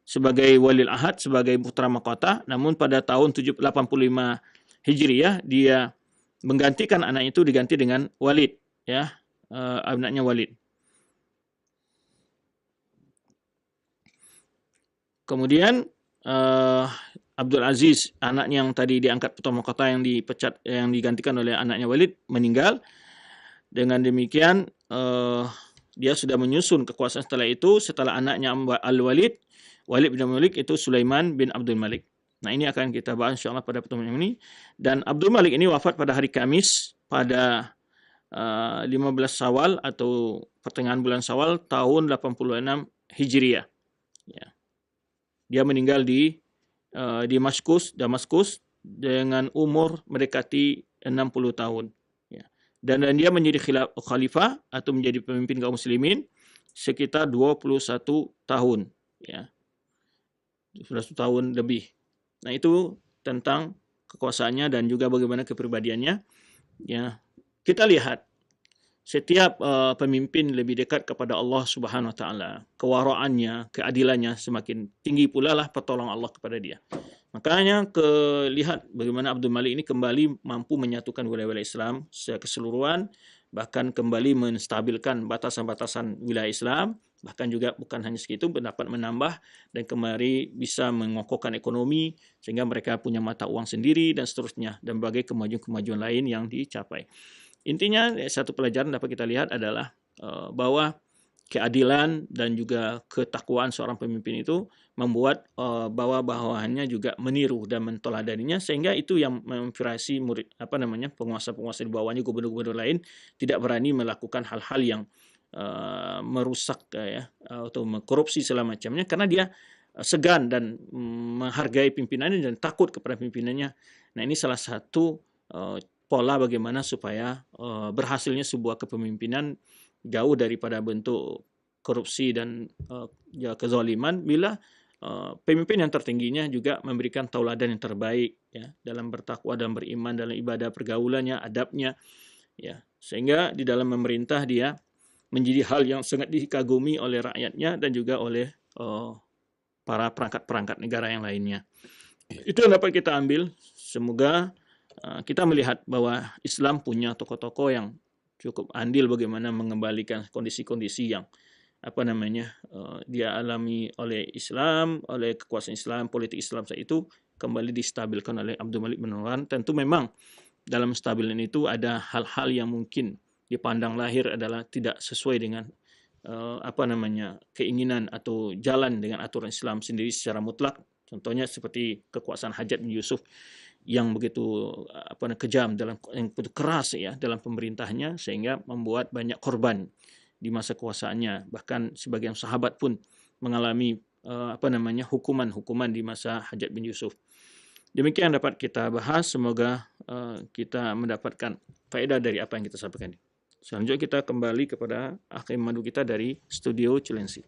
sebagai walil ahad, sebagai putra mahkota. Namun pada tahun 85 Hijriyah dia menggantikan anak itu, diganti dengan Walid, ya, anaknya Walid. Kemudian Abdul Aziz, anaknya yang tadi diangkat putra mahkota yang dipecat, yang digantikan oleh anaknya Walid, meninggal. Dengan demikian dia sudah menyusun kekuasaan setelah itu, setelah anaknya Al-Walid, Walid bin Malik, itu Sulaiman bin Abdul Malik. Nah, ini akan kita bahas insyaAllah pada pertemuan ini. Dan Abdul Malik ini wafat pada hari Kamis pada 15 Syawal atau pertengahan bulan Syawal tahun 86 Hijriyah. Ya. Dia meninggal di Damaskus dengan umur mendekati 60 tahun. Dan dia menjadi khalifah atau menjadi pemimpin kaum muslimin sekitar 21 tahun, ya. 21 tahun lebih. Nah, itu tentang kekuasaannya dan juga bagaimana kepribadiannya, ya. Kita lihat setiap pemimpin lebih dekat kepada Allah Subhanahu wa taala, kewaraannya, keadilannya semakin tinggi pula lah pertolongan Allah kepada dia. Makanya lihat bagaimana Abdul Malik ini kembali mampu menyatukan wilayah-wilayah Islam secara keseluruhan, bahkan kembali menstabilkan batasan-batasan wilayah Islam, bahkan juga bukan hanya segitu, dapat menambah dan kembali bisa mengokohkan ekonomi sehingga mereka punya mata uang sendiri dan seterusnya, dan berbagai kemajuan-kemajuan lain yang dicapai. Intinya satu pelajaran dapat kita lihat adalah bahwa keadilan dan juga ketakwaan seorang pemimpin itu membuat bawahannya juga meniru dan menteladaninya, sehingga itu yang menginspirasi penguasa-penguasa di bawahnya, gubernur-gubernur lain tidak berani melakukan hal-hal yang merusak atau mengkorupsi segala macamnya, karena dia segan dan menghargai pimpinannya dan takut kepada pimpinannya. Nah, ini salah satu pola bagaimana supaya berhasilnya sebuah kepemimpinan jauh daripada bentuk korupsi dan kezaliman, bila pemimpin yang tertingginya juga memberikan tauladan yang terbaik, ya, dalam bertakwa dan beriman, dalam ibadah pergaulannya, adabnya, ya, sehingga di dalam memerintah dia menjadi hal yang sangat dikagumi oleh rakyatnya dan juga oleh para perangkat-perangkat negara yang lainnya. Itu yang dapat kita ambil. Semoga kita melihat bahwa Islam punya tokoh-tokoh yang cukup andil bagaimana mengembalikan kondisi-kondisi yang dia alami oleh Islam, oleh kekuasaan Islam, politik Islam saat itu kembali distabilkan oleh Abdul Malik bin Marwan. Tentu memang dalam stabilan itu ada hal-hal yang mungkin dipandang lahir adalah tidak sesuai dengan keinginan atau jalan dengan aturan Islam sendiri secara mutlak. Contohnya seperti kekuasaan Hajjaj bin Yusuf yang begitu kejam, yang begitu keras, ya, dalam pemerintahnya, sehingga membuat banyak korban di masa kuasaannya. Bahkan sebagian sahabat pun mengalami hukuman di masa Hajjaj bin Yusuf. Demikian dapat kita bahas. Semoga kita mendapatkan faedah dari apa yang kita sampaikan. Selanjutnya kita kembali kepada akhir madu kita dari studio Cilensi.